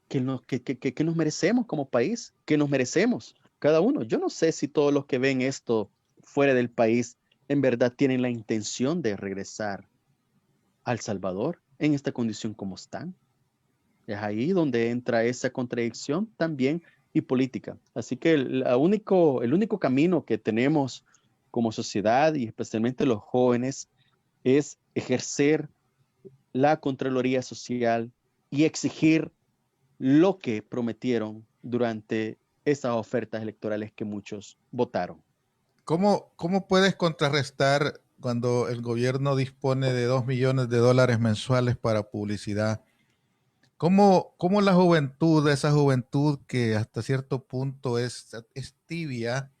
que nos merecemos como país, que nos merecemos cada uno. Yo no sé si todos los que ven esto fuera del país en verdad tienen la intención de regresar al Salvador en esta condición como están. Es ahí donde entra esa contradicción también y política. Así que el único camino que tenemos como sociedad y especialmente los jóvenes es ejercer la Contraloría Social y exigir lo que prometieron durante esas ofertas electorales que muchos votaron. ¿Cómo puedes contrarrestar cuando el gobierno dispone de $2 millones mensuales para publicidad? ¿Cómo la juventud, esa juventud que hasta cierto punto es tibia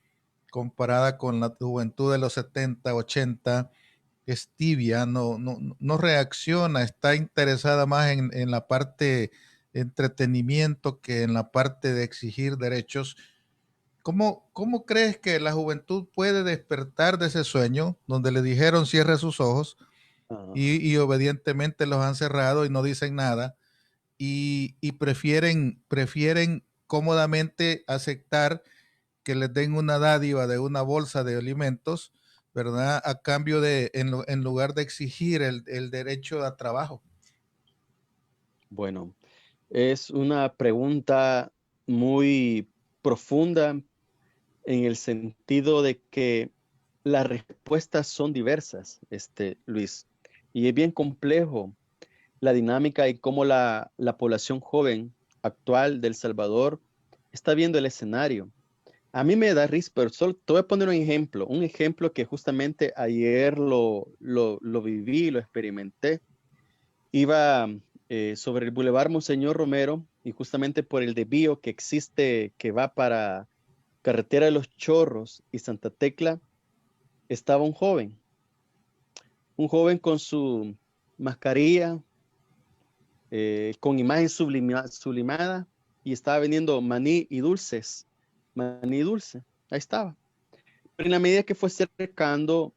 comparada con la juventud de los 70, 80, es tibia, no reacciona, está interesada más en la parte de entretenimiento que en la parte de exigir derechos? ¿Cómo crees que la juventud puede despertar de ese sueño donde le dijeron cierre sus ojos y obedientemente los han cerrado y no dicen nada y prefieren cómodamente aceptar que les den una dádiva de una bolsa de alimentos, ¿verdad? A cambio en lugar de exigir el derecho a trabajo? Bueno, es una pregunta muy profunda en el sentido de que las respuestas son diversas, Luis, y es bien complejo la dinámica y cómo la población joven actual de El Salvador está viendo el escenario. A mí me da risa, pero solo te voy a poner un ejemplo que justamente ayer lo viví, lo experimenté. Iba sobre el Boulevard Monseñor Romero y justamente por el desvío que existe que va para Carretera de los Chorros y Santa Tecla, estaba un joven con su mascarilla, con imagen sublimada y estaba vendiendo maní y dulces, maní dulce, ahí estaba. Pero en la medida que fue acercando,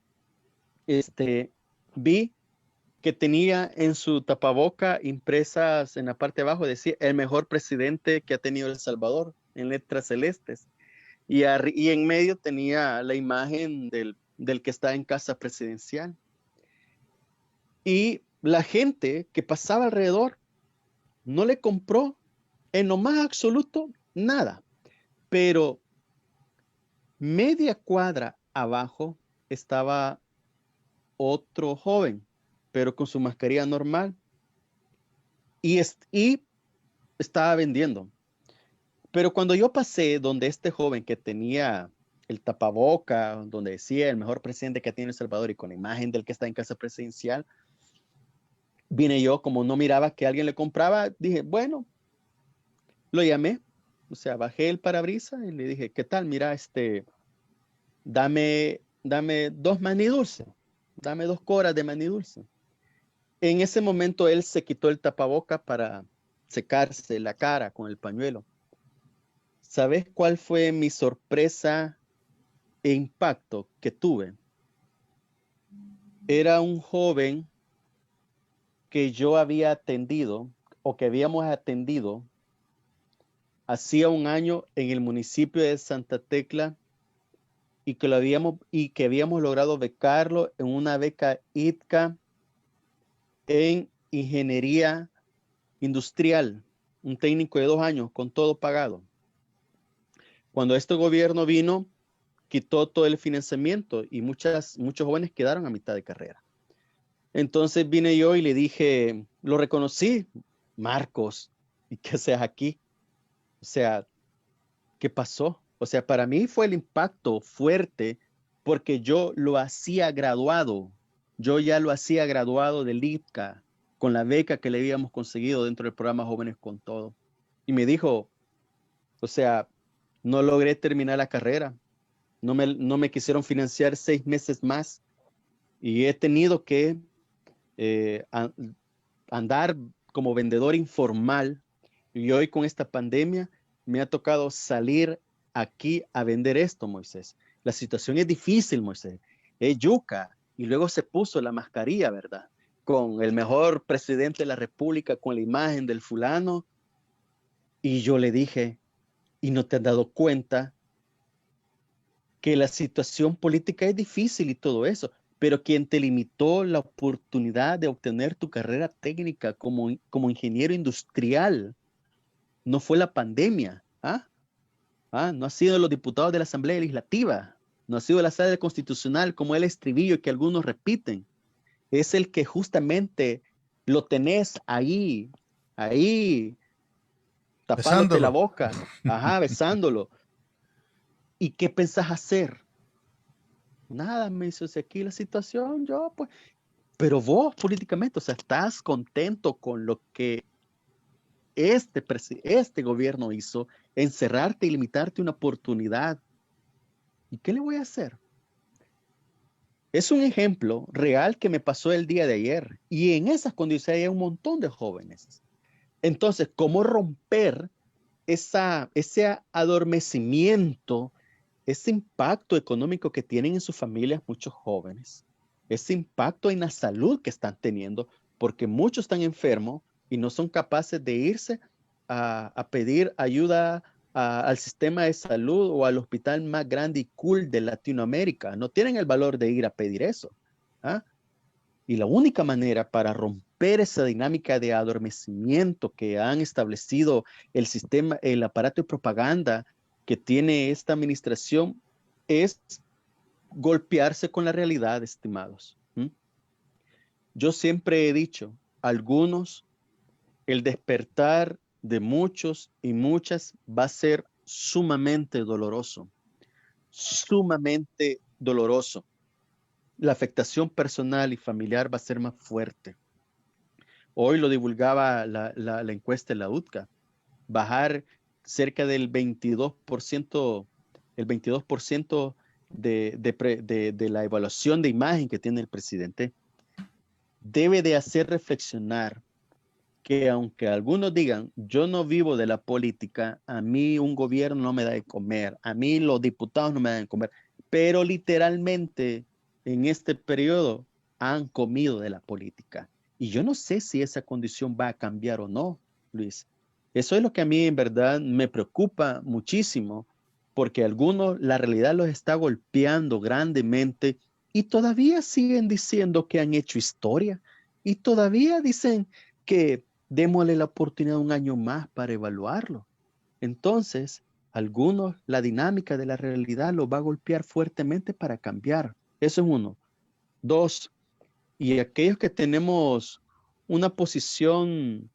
vi que tenía en su tapaboca impresas en la parte de abajo, decía, el mejor presidente que ha tenido El Salvador, en letras celestes. Y en medio tenía la imagen del que está en casa presidencial. Y la gente que pasaba alrededor no le compró en lo más absoluto nada. Pero media cuadra abajo estaba otro joven, pero con su mascarilla normal, y estaba vendiendo. Pero cuando yo pasé donde este joven que tenía el tapaboca, donde decía el mejor presidente que tiene El Salvador y con la imagen del que está en casa presidencial, vine yo, como no miraba que alguien le compraba, dije, bueno, lo llamé, o sea, bajé el parabrisas y le dije, ¿qué tal? Mira, dame 2 maní dulce, dame 2 coras de maní dulce. En ese momento él se quitó el tapaboca para secarse la cara con el pañuelo. ¿Sabes cuál fue mi sorpresa e impacto que tuve? Era un joven que yo había atendido o que habíamos atendido hacía un año en el municipio de Santa Tecla y que habíamos logrado becarlo en una beca ITCA en ingeniería industrial, un técnico de 2 años con todo pagado. Cuando este gobierno vino, quitó todo el financiamiento y muchos jóvenes quedaron a mitad de carrera. Entonces vine yo y le dije, lo reconocí, Marcos, ¿y qué haces aquí? O sea, ¿qué pasó? O sea, para mí fue el impacto fuerte porque yo lo hacía graduado. Yo ya lo hacía graduado del IPCA con la beca que le habíamos conseguido dentro del programa Jóvenes con Todo. Y me dijo, o sea, no logré terminar la carrera. No me quisieron financiar 6 meses más y he tenido que andar como vendedor informal y hoy con esta pandemia me ha tocado salir aquí a vender esto, Moisés. La situación es difícil, Moisés. Es yuca y luego se puso la mascarilla, ¿verdad? Con el mejor presidente de la República, con la imagen del fulano. Y yo le dije, ¿y no te has dado cuenta que la situación política es difícil y todo eso? Pero quien te limitó la oportunidad de obtener tu carrera técnica como ingeniero industrial no fue la pandemia. No ha sido los diputados de la Asamblea Legislativa, no ha sido la sala constitucional como el estribillo que algunos repiten. Es el que justamente lo tenés ahí, tapándote la Besándolo. boca, besándolo. ¿Y qué pensás hacer? Nada, me hizo aquí la situación, yo pues. Pero vos políticamente, o sea, ¿estás contento con lo que este gobierno hizo, encerrarte y limitarte una oportunidad? ¿Y qué le voy a hacer? Es un ejemplo real que me pasó el día de ayer y en esas condiciones hay un montón de jóvenes. Entonces, ¿cómo romper ese adormecimiento, ese impacto económico que tienen en sus familias muchos jóvenes? Ese impacto en la salud que están teniendo, porque muchos están enfermos y no son capaces de irse a pedir ayuda al sistema de salud o al hospital más grande y cool de Latinoamérica. No tienen el valor de ir a pedir eso. ¿Ah? Y la única manera para romper esa dinámica de adormecimiento que han establecido el sistema, el aparato de propaganda que tiene esta administración es golpearse con la realidad, estimados. Yo siempre he dicho, algunos, el despertar de muchos y muchas va a ser sumamente doloroso. La afectación personal y familiar va a ser más fuerte. Hoy lo divulgaba la encuesta de la UTCA. Bajar cerca del 22%, el 22% de la evaluación de imagen que tiene el presidente, debe de hacer reflexionar que aunque algunos digan, yo no vivo de la política, a mí un gobierno no me da de comer, a mí los diputados no me dan de comer, pero literalmente en este periodo han comido de la política. Y yo no sé si esa condición va a cambiar o no, Luis. Eso es lo que a mí en verdad me preocupa muchísimo, porque algunos la realidad los está golpeando grandemente y todavía siguen diciendo que han hecho historia y todavía dicen que démosle la oportunidad un año más para evaluarlo. Entonces, algunos, la dinámica de la realidad los va a golpear fuertemente para cambiar. Eso es uno. Dos, Y aquellos que tenemos una posición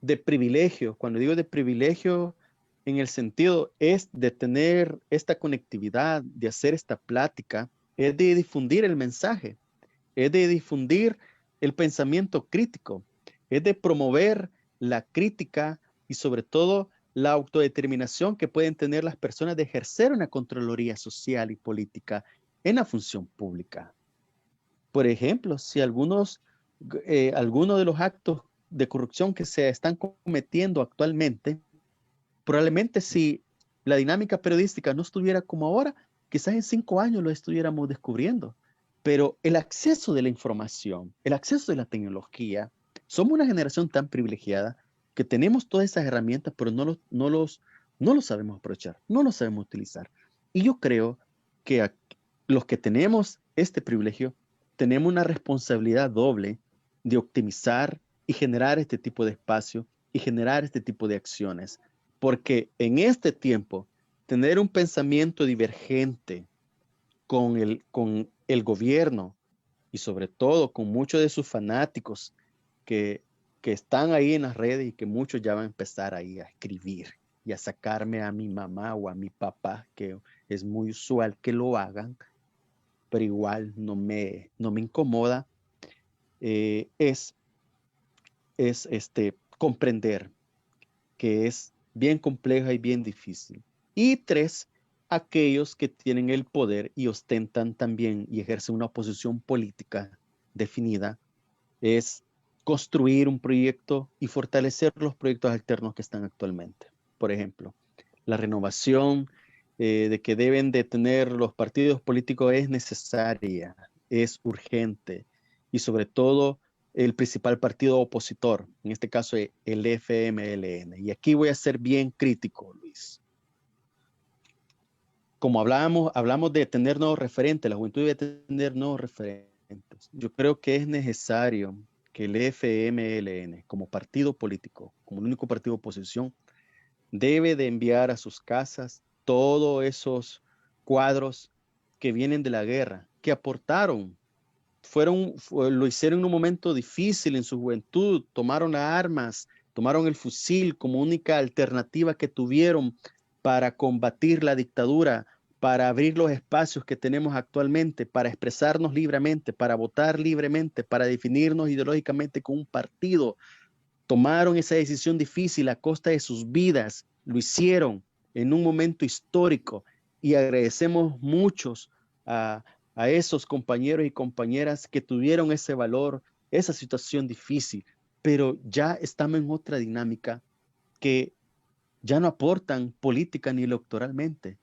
de privilegio, cuando digo de privilegio en el sentido es de tener esta conectividad, de hacer esta plática, es de difundir el mensaje, es de difundir el pensamiento crítico, es de promover la crítica y sobre todo la autodeterminación que pueden tener las personas de ejercer una contraloría social y política en la función pública. Por ejemplo, si algunos de los actos de corrupción que se están cometiendo actualmente, probablemente si la dinámica periodística no estuviera como ahora, quizás en 5 años lo estuviéramos descubriendo. Pero el acceso de la información, el acceso de la tecnología, somos una generación tan privilegiada que tenemos todas esas herramientas, pero no los sabemos aprovechar, no los sabemos utilizar. Y yo creo que los que tenemos este privilegio, tenemos una responsabilidad doble de optimizar y generar este tipo de espacio y generar este tipo de acciones. Porque en este tiempo, tener un pensamiento divergente con el gobierno y sobre todo con muchos de sus fanáticos que, que están ahí en las redes y que muchos ya van a empezar ahí a escribir y a sacarme a mi mamá o a mi papá, que es muy usual que lo hagan, pero igual no me incomoda, es comprender que es bien compleja y bien difícil. Y 3, aquellos que tienen el poder y ostentan también y ejercen una posición política definida, es construir un proyecto y fortalecer los proyectos alternos que están actualmente. Por ejemplo, la renovación de que deben de tener los partidos políticos es necesaria, es urgente y sobre todo el principal partido opositor, en este caso el FMLN. Y aquí voy a ser bien crítico, Luis. Como hablamos de tener nuevos referentes, la juventud debe tener nuevos referentes. Yo creo que es necesario que el FMLN, como partido político, como el único partido de oposición, debe de enviar a sus casas todos esos cuadros que vienen de la guerra, que aportaron, lo hicieron en un momento difícil en su juventud, tomaron las armas, tomaron el fusil como única alternativa que tuvieron para combatir la dictadura, para abrir los espacios que tenemos actualmente, para expresarnos libremente, para votar libremente, para definirnos ideológicamente con un partido. Tomaron esa decisión difícil a costa de sus vidas, lo hicieron en un momento histórico y agradecemos muchos a, a esos compañeros y compañeras que tuvieron ese valor, esa situación difícil, pero ya estamos en otra dinámica que ya no aportan política ni electoralmente.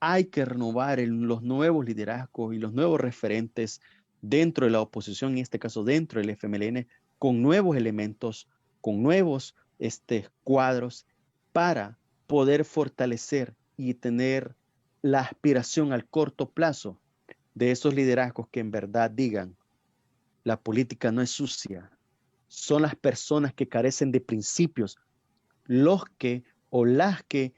Hay que renovar los nuevos liderazgos y los nuevos referentes dentro de la oposición, en este caso dentro del FMLN, con nuevos elementos, con nuevos cuadros para poder fortalecer y tener la aspiración al corto plazo de esos liderazgos que en verdad digan, la política no es sucia, son las personas que carecen de principios, los que o las que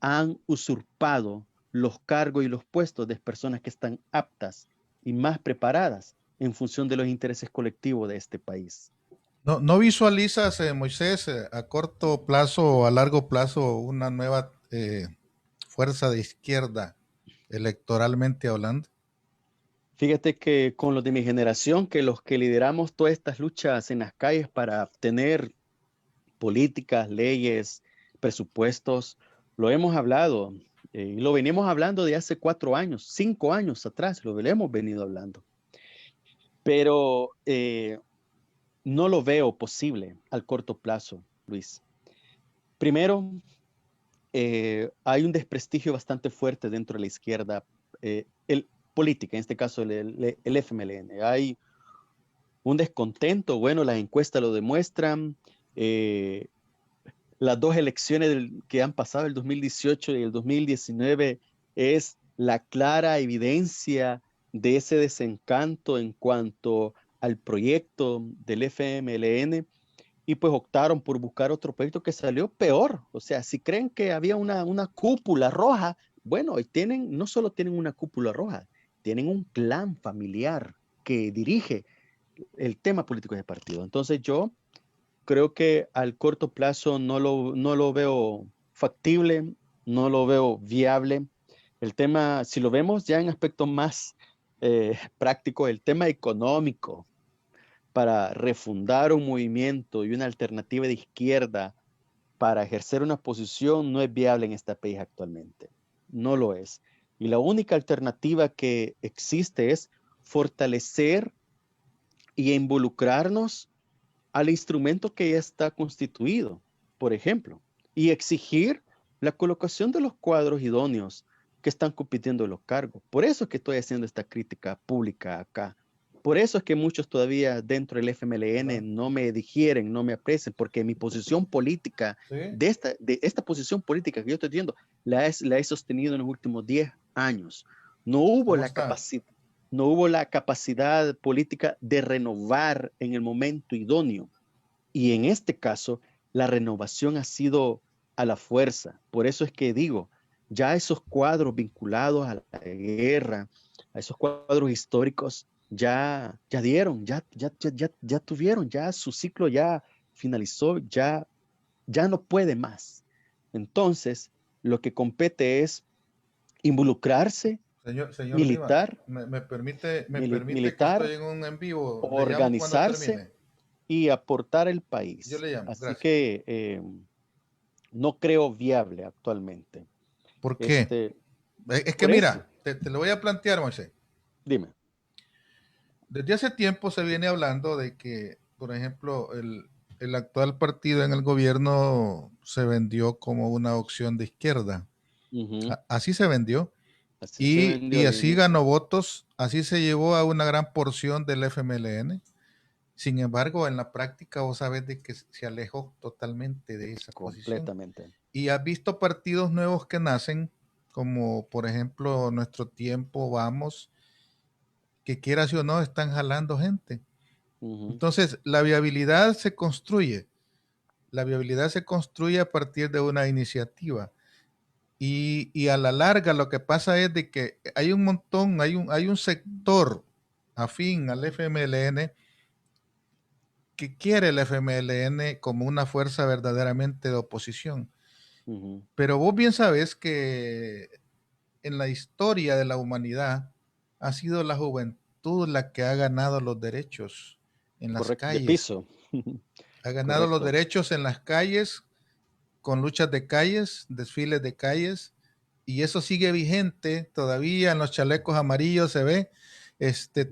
han usurpado los cargos y los puestos de personas que están aptas y más preparadas en función de los intereses colectivos de este país. ¿No visualizas, Moisés, a corto plazo o a largo plazo una nueva fuerza de izquierda electoralmente hablando? Fíjate que con los de mi generación, que los que lideramos todas estas luchas en las calles para obtener políticas, leyes, presupuestos, lo hemos hablado y lo venimos hablando de hace 4 años, 5 años atrás, lo hemos venido hablando. Pero no lo veo posible al corto plazo, Luis. Primero, hay un desprestigio bastante fuerte dentro de la izquierda política, en este caso el FMLN. Hay un descontento, bueno, las encuestas lo demuestran. Las dos elecciones que han pasado, el 2018 y el 2019, es la clara evidencia de ese desencanto en cuanto al proyecto del FMLN y pues optaron por buscar otro proyecto que salió peor. O sea, si creen que había una cúpula roja, bueno, no solo tienen una cúpula roja, tienen un clan familiar que dirige el tema político de partido. Entonces yo creo que al corto plazo no lo veo factible, no lo veo viable. El tema, si lo vemos ya en aspectos más prácticos, el tema económico para refundar un movimiento y una alternativa de izquierda para ejercer una posición no es viable en este país actualmente. No lo es. Y la única alternativa que existe es fortalecer y involucrarnos al instrumento que ya está constituido, por ejemplo, y exigir la colocación de los cuadros idóneos que están compitiendo en los cargos. Por eso es que estoy haciendo esta crítica pública acá. Por eso es que muchos todavía dentro del FMLN no me digieren, no me aprecian, porque mi posición política, ¿Sí? de esta posición política que yo estoy teniendo, la he sostenido en los últimos 10 años. No hubo ¿Cómo la está? capacidad, no hubo la capacidad política de renovar en el momento idóneo. Y en este caso, la renovación ha sido a la fuerza. Por eso es que digo, ya esos cuadros vinculados a la guerra, a esos cuadros históricos, ya dieron, ya tuvieron, ya su ciclo ya finalizó, ya no puede más. Entonces, lo que compete es involucrarse, Señor Lima, militar, me permite que militar, estoy en un en vivo. Le llamo cuando organizarse termine. y aportar el Yo país. le llamo, Así gracias. que no creo viable actualmente. ¿Por qué? Este, Es que por eso, mira, te lo voy a plantear, Moisés. dime. Desde hace tiempo se viene hablando de que, por ejemplo, el actual partido en el gobierno se vendió como una opción de izquierda. Ujú. Así se vendió. Así se Y vendió al así ganó inicio. votos, así se llevó a una gran porción del FMLN. Sin embargo, en la práctica vos sabés de que se alejó totalmente de esa posición. Completamente. Y has visto partidos nuevos que nacen, como por ejemplo Nuestro Tiempo, Vamos, que quieras o no, están jalando gente. Ujú. Entonces, la viabilidad se construye. La viabilidad se construye a partir de una iniciativa. Y a la larga lo que pasa es de que hay un montón, hay un sector afín al FMLN que quiere el FMLN como una fuerza verdaderamente de oposición. Ujú. Pero vos bien sabes que en la historia de la humanidad ha sido la juventud la que ha ganado los derechos en las Correcto. De calles. piso. Ha ganado los Correcto. derechos en las calles con luchas de calles, desfiles de calles, y eso sigue vigente todavía en los chalecos amarillos se ve,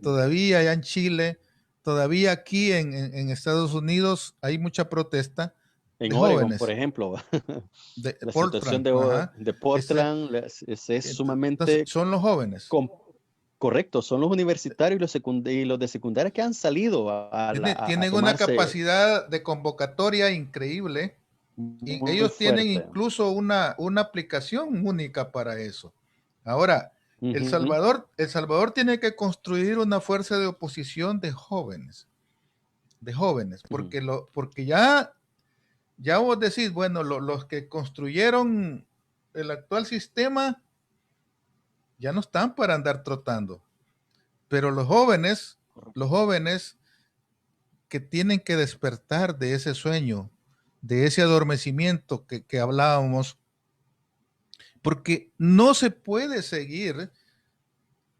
todavía allá en Chile, todavía aquí en Estados Unidos hay mucha protesta En de Oregon, por jóvenes, ejemplo, de la situación Portland, ajá. de Ese, Portland es entonces, sumamente son los jóvenes. correcto. Son los universitarios y y los de secundaria que han salido a Tienen una tomarse capacidad de convocatoria increíble. Y muy ellos tienen fuerte. incluso una aplicación única para eso. Ahora, Ujú. El Salvador tiene que construir una fuerza de oposición de jóvenes, Ujú. porque ya vos decís, bueno, los que construyeron el actual sistema ya no están para andar trotando, pero los jóvenes que tienen que despertar de ese sueño, de ese adormecimiento que hablábamos, porque no se puede seguir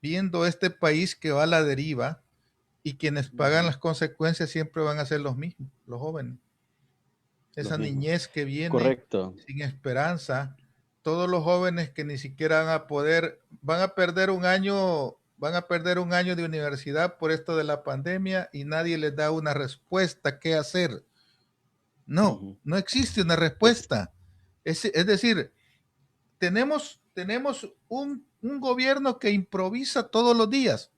viendo este país que va a la deriva y quienes pagan Ujú. las consecuencias siempre van a ser los mismos, los jóvenes. Los Esa mismos. niñez que viene Correcto. sin esperanza, todos los jóvenes que ni siquiera van a poder, van a perder un año de universidad por esto de la pandemia y nadie les da una respuesta qué hacer. No, Ujú. no existe una Es respuesta. Es decir, tenemos un gobierno que improvisa todos los días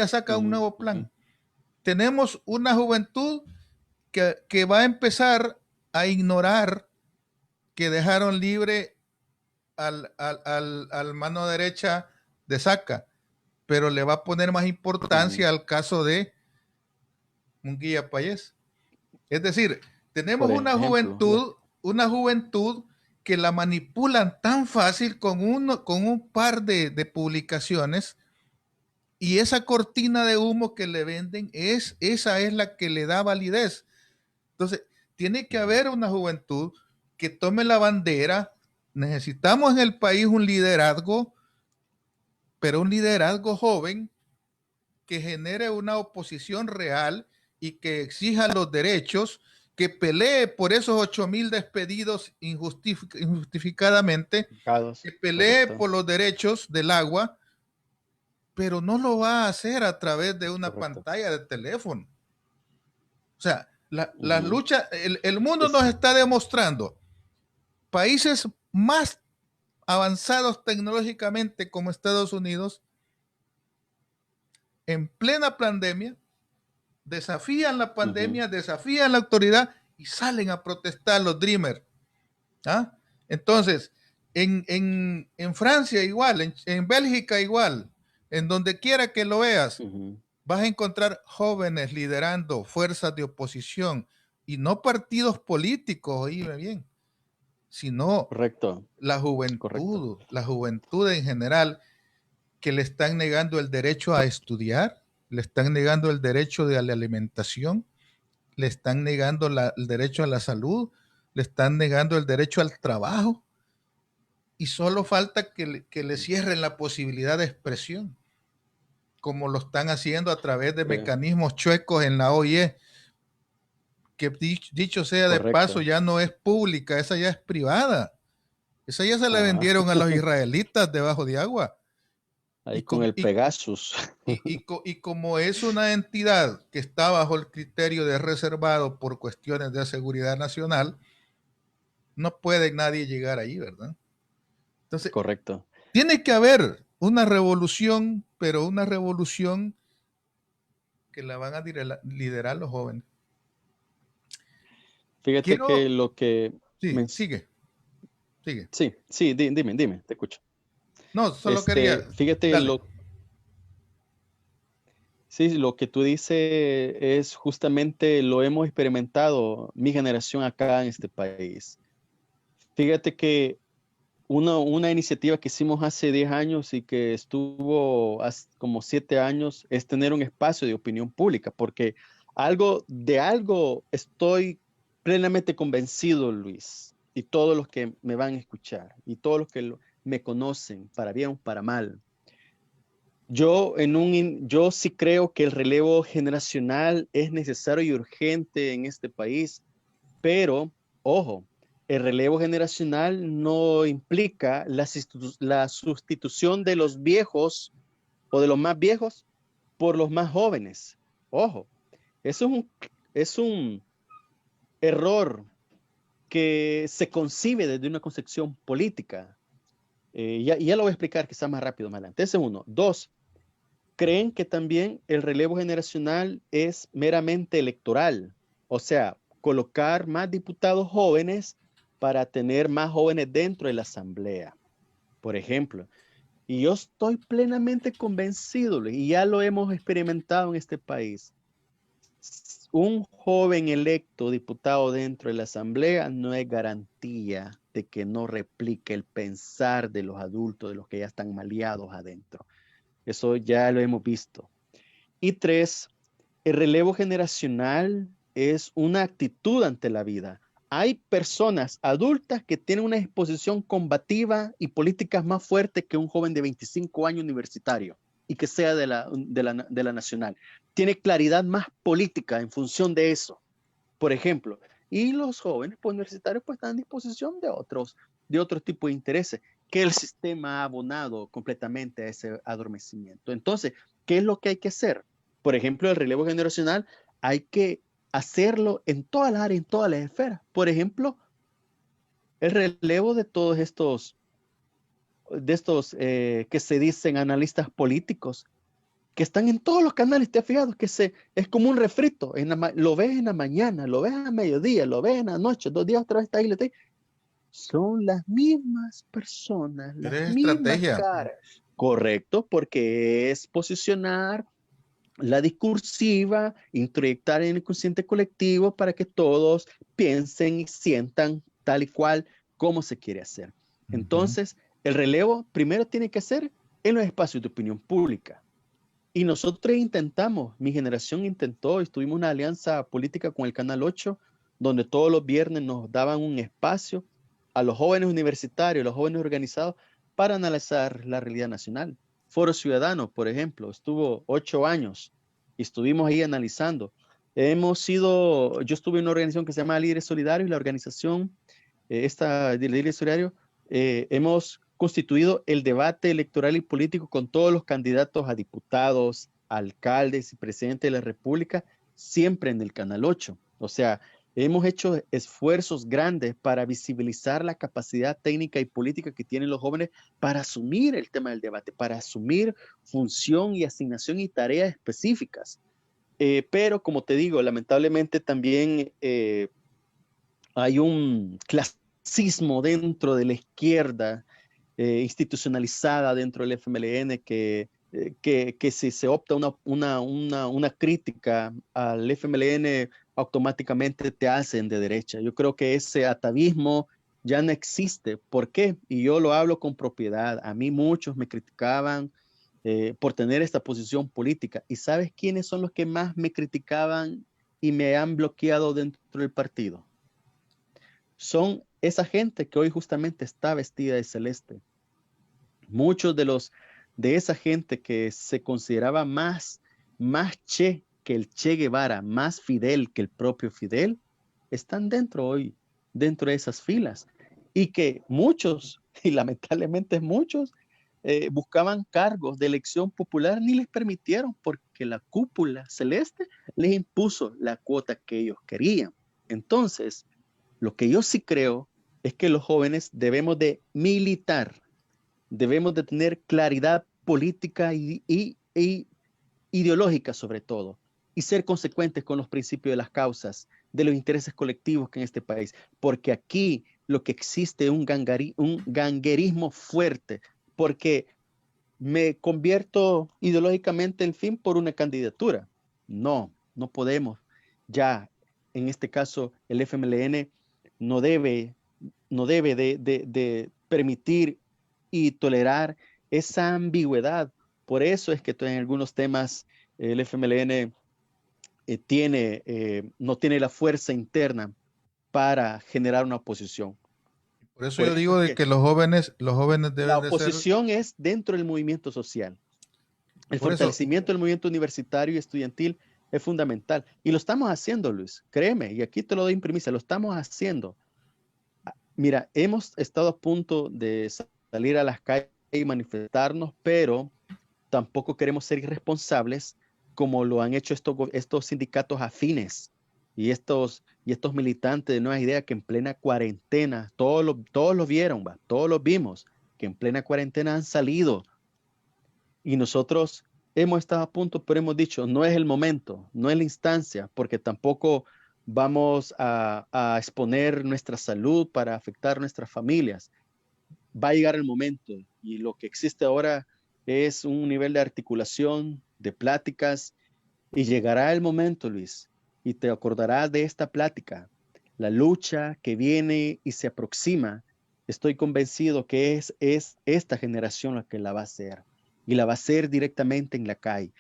saca un ujú, nuevo ujú. plan. Tenemos una juventud que va a empezar a ignorar que dejaron libre al mano derecha de Saca, pero le va a poner más Ujú. importancia al caso de Munguía Payés. Es decir, tenemos Por ejemplo, una juventud que la manipulan tan fácil con un par de publicaciones Y esa cortina de humo que le venden, esa es la que le da validez. Entonces, tiene que haber una juventud que tome la bandera. Necesitamos en el país un liderazgo, pero un liderazgo joven que genere una oposición real y que exija los derechos, que pelee por esos 8,000 despedidos injustificadamente, que pelee Correcto, por los derechos del agua, pero no lo va a hacer a través de una correcto. pantalla de teléfono. O sea, la lucha, el mundo nos Es está demostrando, países más avanzados tecnológicamente como Estados Unidos, en plena pandemia, desafían la pandemia, desafían la autoridad y salen a protestar los Dreamers. ¿Ah? Entonces, en Francia igual, en Bélgica igual, en donde quiera que lo veas, vas a encontrar jóvenes liderando fuerzas de oposición y no partidos políticos, oíme bien, sino correcto, la correcto. juventud en general, que le están negando el derecho a estudiar, le están negando el derecho de la alimentación, le están negando el derecho a la salud, le están negando el derecho al trabajo y solo falta que le cierren la posibilidad de expresión, como lo están haciendo a través de mecanismos chuecos en la OIE, que dicho sea de paso, Correcto. ya no es pública, esa ya es privada. Esa ya se la Ajá. vendieron a los israelitas debajo de agua. Y, Ahí con com- el Pegasus. y como es una entidad que está bajo el criterio de reservado por cuestiones de seguridad nacional, no puede nadie llegar ahí, ¿verdad? Entonces, Correcto. tiene que haber una revolución, pero una revolución que la van a liderar los jóvenes. Fíjate que Quiero, lo que... sí, men- sigue. Sí, sí, dime, te escucho. No, solo quería, Fíjate dale. sí, lo que tú dices es justamente lo hemos experimentado mi generación acá en este país. Fíjate que una iniciativa que hicimos hace 10 años y que estuvo como 7 años es tener un espacio de opinión pública, porque algo estoy plenamente convencido, Luis, y todos los que me van a escuchar, y todos los que me conocen, para bien o para mal. Yo sí creo que el relevo generacional es necesario y urgente en este país, pero, ojo, el relevo generacional no implica la sustitución de los viejos o de los más viejos por los más jóvenes. Ojo, eso es un error que se concibe desde una concepción política. Ya lo voy a explicar quizás más rápido más adelante. Ese es uno. Dos, creen que también el relevo generacional es meramente electoral, o sea, colocar más diputados jóvenes para tener más jóvenes dentro de la asamblea, por ejemplo. Y yo estoy plenamente convencido, Luis, y ya lo hemos experimentado en este país. Un joven electo diputado dentro de la asamblea no es garantía de que no replique el pensar de los adultos, de los que ya están maleados adentro. Eso ya lo hemos visto. Y tres, el relevo generacional es una actitud ante la vida. Hay personas adultas que tienen una exposición combativa y políticas más fuerte que un joven de 25 años universitario y que sea de la nacional. Tiene claridad más política en función de eso, por ejemplo. Y los jóvenes pues, universitarios pues, están a disposición de otro tipo de intereses que el sistema ha abonado completamente a ese adormecimiento. Entonces, ¿qué es lo que hay que hacer? Por ejemplo, el relevo generacional hay que hacerlo en todas las áreas, en todas las esferas. Por ejemplo, el relevo de estos que se dicen analistas políticos, que están en todos los canales, ¿te has fijado? Es como un refrito, lo ves en la mañana, lo ves a mediodía, lo ves en la noche, 2 días otra vez está ahí, son las mismas personas, las ¿Quieres mismas estrategia? caras. Correcto, porque es posicionar la discursiva, introyectar en el inconsciente colectivo para que todos piensen y sientan tal y cual como se quiere hacer. Uh -huh. Entonces, el relevo primero tiene que ser en los espacios de opinión pública. Y nosotros intentamos, mi generación intentó, estuvimos una alianza política con el Canal 8, donde todos los viernes nos daban un espacio a los jóvenes universitarios, los jóvenes organizados, para analizar la realidad nacional. Foro Ciudadano, por ejemplo, estuvo 8 años y estuvimos ahí analizando. Yo estuve en una organización que se llama Líderes Solidarios y la organización, esta de Líderes Solidarios, hemos constituido el debate electoral y político con todos los candidatos a diputados, alcaldes y presidentes de la República, siempre en el Canal 8. O sea, hemos hecho esfuerzos grandes para visibilizar la capacidad técnica y política que tienen los jóvenes para asumir el tema del debate, para asumir función y asignación y tareas específicas. Pero como te digo, lamentablemente también hay un clasismo dentro de la izquierda institucionalizada dentro del FMLN que si se opta una crítica al FMLN automáticamente te hacen de derecha. Yo creo que ese atavismo ya no existe. ¿Por qué? Y yo lo hablo con propiedad. A mí muchos me criticaban por tener esta posición política. ¿Y sabes quiénes son los que más me criticaban y me han bloqueado dentro del partido? Son esa gente que hoy justamente está vestida de celeste. Muchos de esa gente que se consideraba más Che que el Che Guevara, más Fidel que el propio Fidel, están dentro de esas filas. Y que muchos, y lamentablemente muchos, buscaban cargos de elección popular, ni les permitieron porque la cúpula celeste les impuso la cuota que ellos querían. Entonces, lo que yo sí creo es que los jóvenes debemos de militar, debemos de tener claridad política y ideológica sobre todo, y ser consecuentes con los principios de las causas, de los intereses colectivos que en este país, porque aquí lo que existe es un ganguerismo fuerte, porque me convierto ideológicamente en fin por una candidatura. No, no podemos. Ya, en este caso, el FMLN no debe, no debe de permitir y tolerar esa ambigüedad. Por eso es que en algunos temas el FMLN no tiene la fuerza interna para generar una oposición. Por eso Por yo eso digo es de que que los jóvenes la deben de ser, oposición es dentro del movimiento social. El por eso, fortalecimiento del movimiento universitario y estudiantil es fundamental. Y lo estamos haciendo, Luis. Créeme, y aquí te lo doy en primicia, lo estamos haciendo. Mira, hemos estado a punto de salir a las calles y manifestarnos, pero tampoco queremos ser irresponsables como lo han hecho estos sindicatos afines y estos militantes de Nueva Ideas que en plena cuarentena, todos lo vieron, ¿va? Todos los vimos, que en plena cuarentena han salido y nosotros hemos estado a punto, pero hemos dicho, no es el momento, no es la instancia, porque tampoco vamos a exponer nuestra salud para afectar nuestras familias. Va a llegar el momento y lo que existe ahora es un nivel de articulación, de pláticas, y llegará el momento, Luis, y te acordarás de esta plática. La lucha que viene y se aproxima, estoy convencido que es esta generación la que la va a hacer, y la va a hacer directamente en la calle.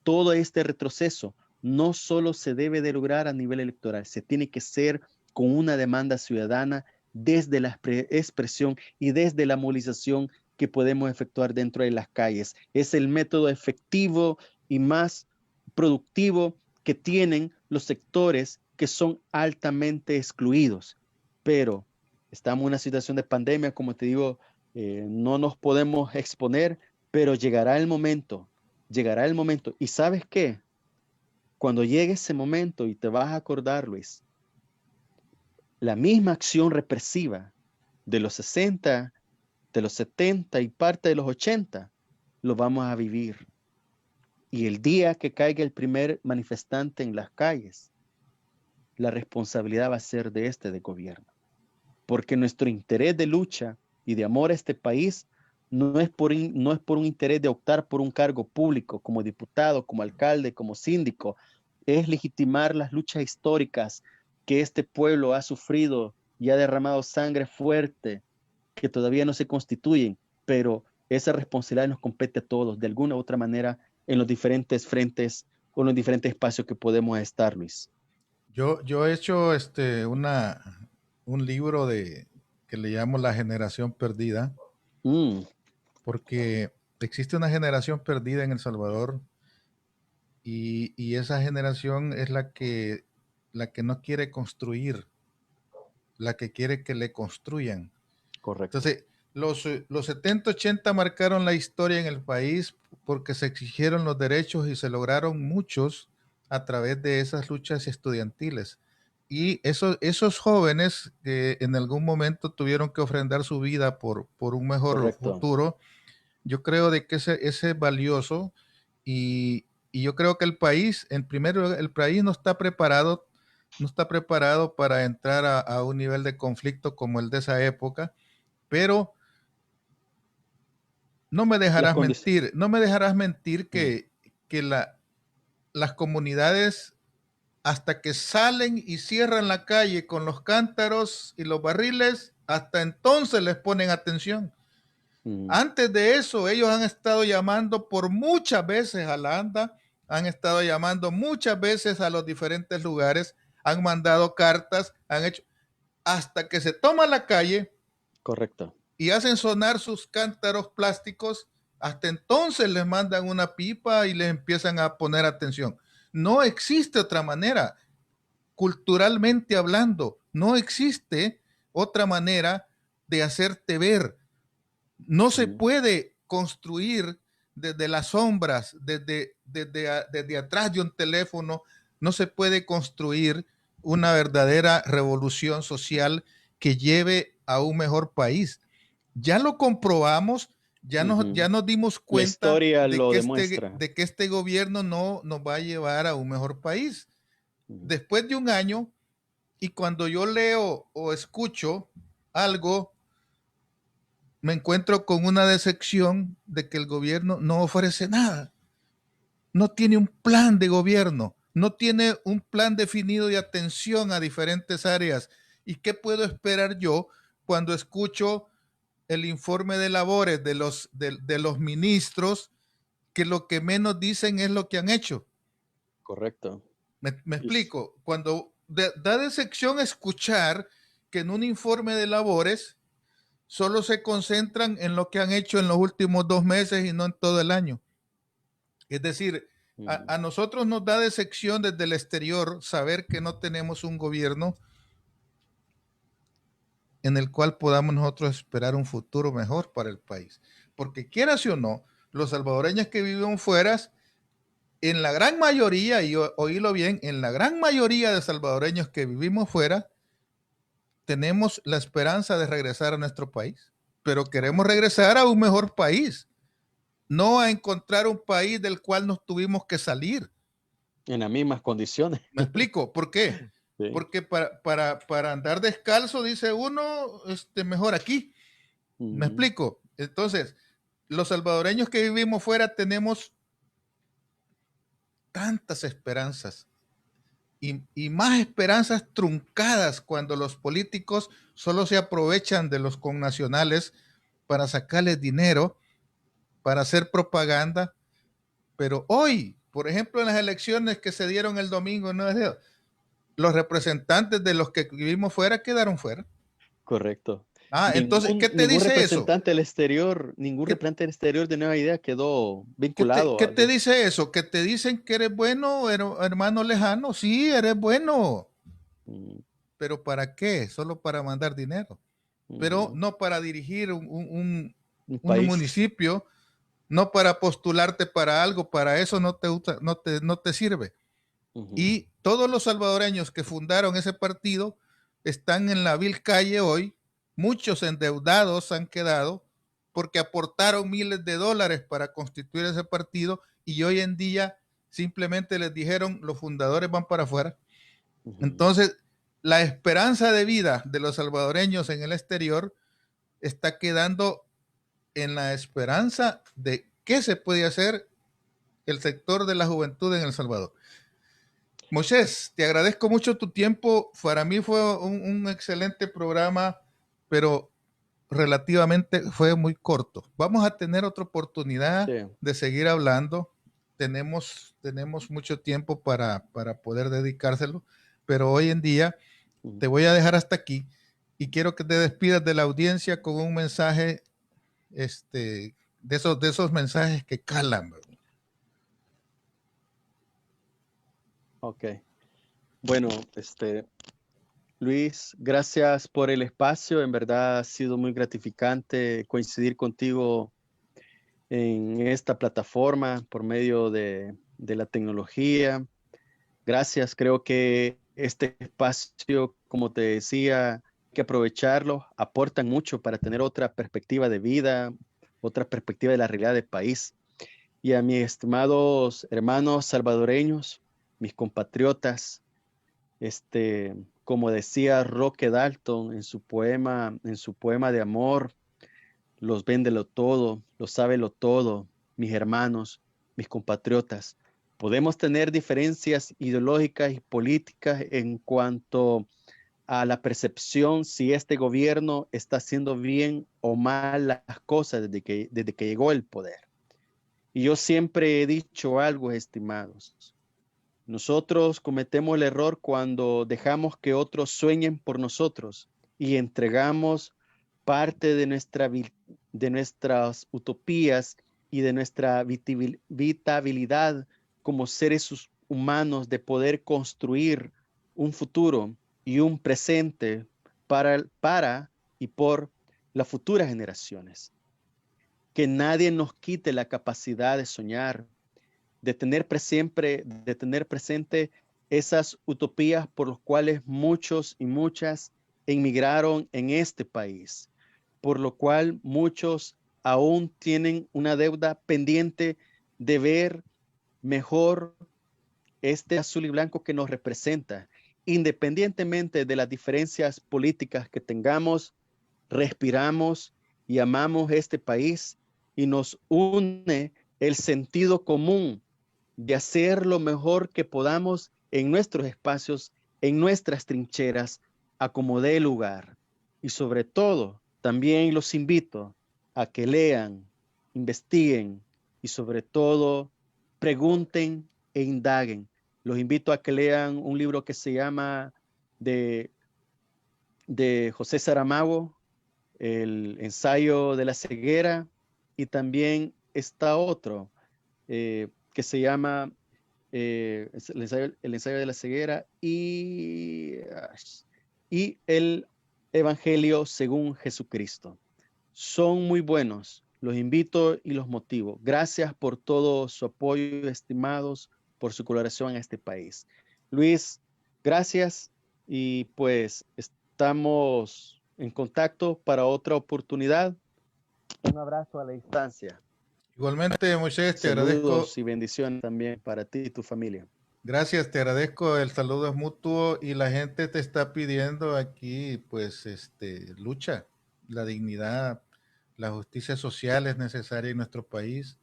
Todo este retroceso no solo se debe de lograr a nivel electoral, se tiene que ser con una demanda ciudadana desde la expresión y desde la movilización que podemos efectuar dentro de las calles. Es el método efectivo y más productivo que tienen los sectores que son altamente excluidos. Pero estamos en una situación de pandemia, como te digo, no nos podemos exponer, pero llegará el momento. ¿Y sabes qué? Cuando llegue ese momento y te vas a acordar, Luis, la misma acción represiva de los 60, de los 70 y parte de los 80, lo vamos a vivir. Y el día que caiga el primer manifestante en las calles, la responsabilidad va a ser de gobierno. Porque nuestro interés de lucha y de amor a este país no es por un interés de optar por un cargo público como diputado, como alcalde, como síndico, es legitimar las luchas históricas que este pueblo ha sufrido y ha derramado sangre fuerte, que todavía no se constituyen, pero esa responsabilidad nos compete a todos. De alguna u otra manera, en los diferentes frentes o en los diferentes espacios que podemos estar, Luis? Yo he hecho un libro que le llamo La Generación Perdida, Mm, porque existe una generación perdida en El Salvador y esa generación es la que no quiere construir, la que quiere que le construyan. correcto. Entonces, los 70, 80 marcaron la historia en el país porque se exigieron los derechos y se lograron muchos a través de esas luchas estudiantiles. Y esos jóvenes que en algún momento tuvieron que ofrendar su vida por un mejor Correcto. futuro, yo creo de que ese es valioso y yo creo que el país, en primer lugar, el país no está preparado para entrar a un nivel de conflicto como el de esa época, pero Las condiciones. no me dejarás mentir Mm, que las comunidades, hasta que salen y cierran la calle con los cántaros y los barriles, hasta entonces les ponen atención. mm, Antes de eso, ellos han estado llamando por muchas veces a la ANDA, han estado llamando muchas veces a los diferentes lugares, han mandado cartas, han hecho, hasta que se toma la calle correcto. y hacen sonar sus cántaros plásticos, hasta entonces les mandan una pipa y les empiezan a poner atención. No existe otra manera, culturalmente hablando, no existe otra manera de hacerte ver. No se Mm, puede construir desde las sombras, desde atrás de un teléfono, no se puede construir una verdadera revolución social que lleve a un mejor país. Ya lo comprobamos, ujú. ya nos dimos La cuenta historia lo demuestra. de que este gobierno no nos va a llevar a un mejor país. Mm, Después de un año, y cuando yo leo o escucho algo, me encuentro con una decepción de que el gobierno no ofrece nada. No tiene un plan de gobierno, no tiene un plan definido de atención a diferentes áreas. ¿Y qué puedo esperar yo cuando escucho el informe de labores de los ministros, que lo que menos dicen es lo que han hecho? correcto. Me Y s- explico. Cuando da decepción escuchar que en un informe de labores solo se concentran en lo que han hecho en los últimos 2 meses y no en todo el año. Es decir, mm, a nosotros nos da decepción desde el exterior saber que no tenemos un gobierno en el cual podamos nosotros esperar un futuro mejor para el país. Porque quieras o no, los salvadoreños que viven fuera, en la gran mayoría, y oílo bien, en la gran mayoría de salvadoreños que vivimos fuera, tenemos la esperanza de regresar a nuestro país, pero queremos correcto. regresar a un mejor país, no a encontrar un país del cual nos tuvimos que salir. En las mismas condiciones. ¿Me explico? ¿Por qué? Sí. Porque para andar descalzo, dice uno, mejor aquí. ¿Me Mm, explico? Entonces, los salvadoreños que vivimos fuera tenemos tantas esperanzas y más esperanzas truncadas cuando los políticos solo se aprovechan de los connacionales para sacarles dinero, para hacer propaganda. Pero hoy, por ejemplo, en las elecciones que se dieron el domingo, ¿no? Los representantes de los que vivimos fuera quedaron fuera. correcto. Ah, entonces, Ningún, ¿qué te ningún dice eso? representante del exterior, ningún ¿Qué, representante del exterior de Nueva Idea quedó vinculado qué a te dice eso? ¿Que te dicen que eres bueno, hermano lejano? Sí, eres bueno, Mm, pero ¿para qué? Solo para mandar dinero, pero ujú. no para dirigir Un un país. municipio, no para postularte para algo, para eso no te sirve. Ujú. Y todos los salvadoreños que fundaron ese partido están en la vil calle hoy. Muchos endeudados han quedado porque aportaron miles de dólares para constituir ese partido y hoy en día simplemente les dijeron los fundadores van para afuera. Ujú. Entonces, la esperanza de vida de los salvadoreños en el exterior está quedando en la esperanza de qué se puede hacer el sector de la juventud en El Salvador. Moisés, te agradezco mucho tu tiempo. Para mí fue un excelente programa, pero relativamente fue muy corto. Vamos a tener otra oportunidad Sí, de seguir hablando. tenemos mucho tiempo para poder dedicárselo, pero hoy en día te voy a dejar hasta aquí y quiero que te despidas de la audiencia con un mensaje, de esos mensajes que calan. Ok. Bueno, Luis, gracias por el espacio. En verdad ha sido muy gratificante coincidir contigo en esta plataforma por medio de la tecnología. Gracias. Creo que este espacio, como te decía, hay que aprovecharlo. Aportan mucho para tener otra perspectiva de vida, otra perspectiva de la realidad del país. Y a mis estimados hermanos salvadoreños, mis compatriotas, como decía Roque Dalton en su poema de amor, los véndelo todo, lo sábelo todo, mis hermanos, mis compatriotas. Podemos tener diferencias ideológicas y políticas en cuanto a la percepción si este gobierno está haciendo bien o mal las cosas desde que llegó el poder. Y yo siempre he dicho algo, estimados. Nosotros cometemos el error cuando dejamos que otros sueñen por nosotros y entregamos parte de nuestras utopías y de nuestra vitabilidad como seres humanos de poder construir un futuro y un presente para y por las futuras generaciones. Que nadie nos quite la capacidad de soñar, de tener presente esas utopías por las cuales muchos y muchas emigraron en este país, por lo cual muchos aún tienen una deuda pendiente de ver mejor este azul y blanco que nos representa. Independientemente de las diferencias políticas que tengamos, respiramos y amamos este país y nos une el sentido común de hacer lo mejor que podamos en nuestros espacios, en nuestras trincheras, a como dé lugar. Y sobre todo, también los invito a que lean, investiguen y sobre todo pregunten e indaguen. Los invito a que lean un libro que se llama de José Saramago, El ensayo de la ceguera, y también está otro que se llama el ensayo de la ceguera y el Evangelio según Jesucristo. Son muy buenos. Los invito y los motivo. Gracias por todo su apoyo, estimados, por su colaboración en este país. Luis, gracias y pues estamos en contacto para otra oportunidad. Un abrazo a la distancia. Igualmente, Moisés, te agradezco. Saludos y bendiciones también para ti y tu familia. Gracias, te agradezco, el saludo es mutuo y la gente te está pidiendo aquí, pues, lucha, la dignidad, la justicia social es necesaria en nuestro país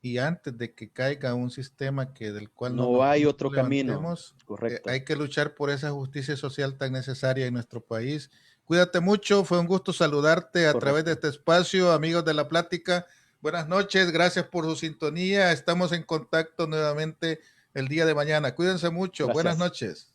y antes de que caiga un sistema del cual no hay otro camino, correcto. Hay que luchar por esa justicia social tan necesaria en nuestro país. Cuídate mucho, fue un gusto saludarte a través de este espacio, amigos de La Plática. Buenas noches, gracias por su sintonía. Estamos en contacto nuevamente el día de mañana. Cuídense mucho. Gracias. Buenas noches.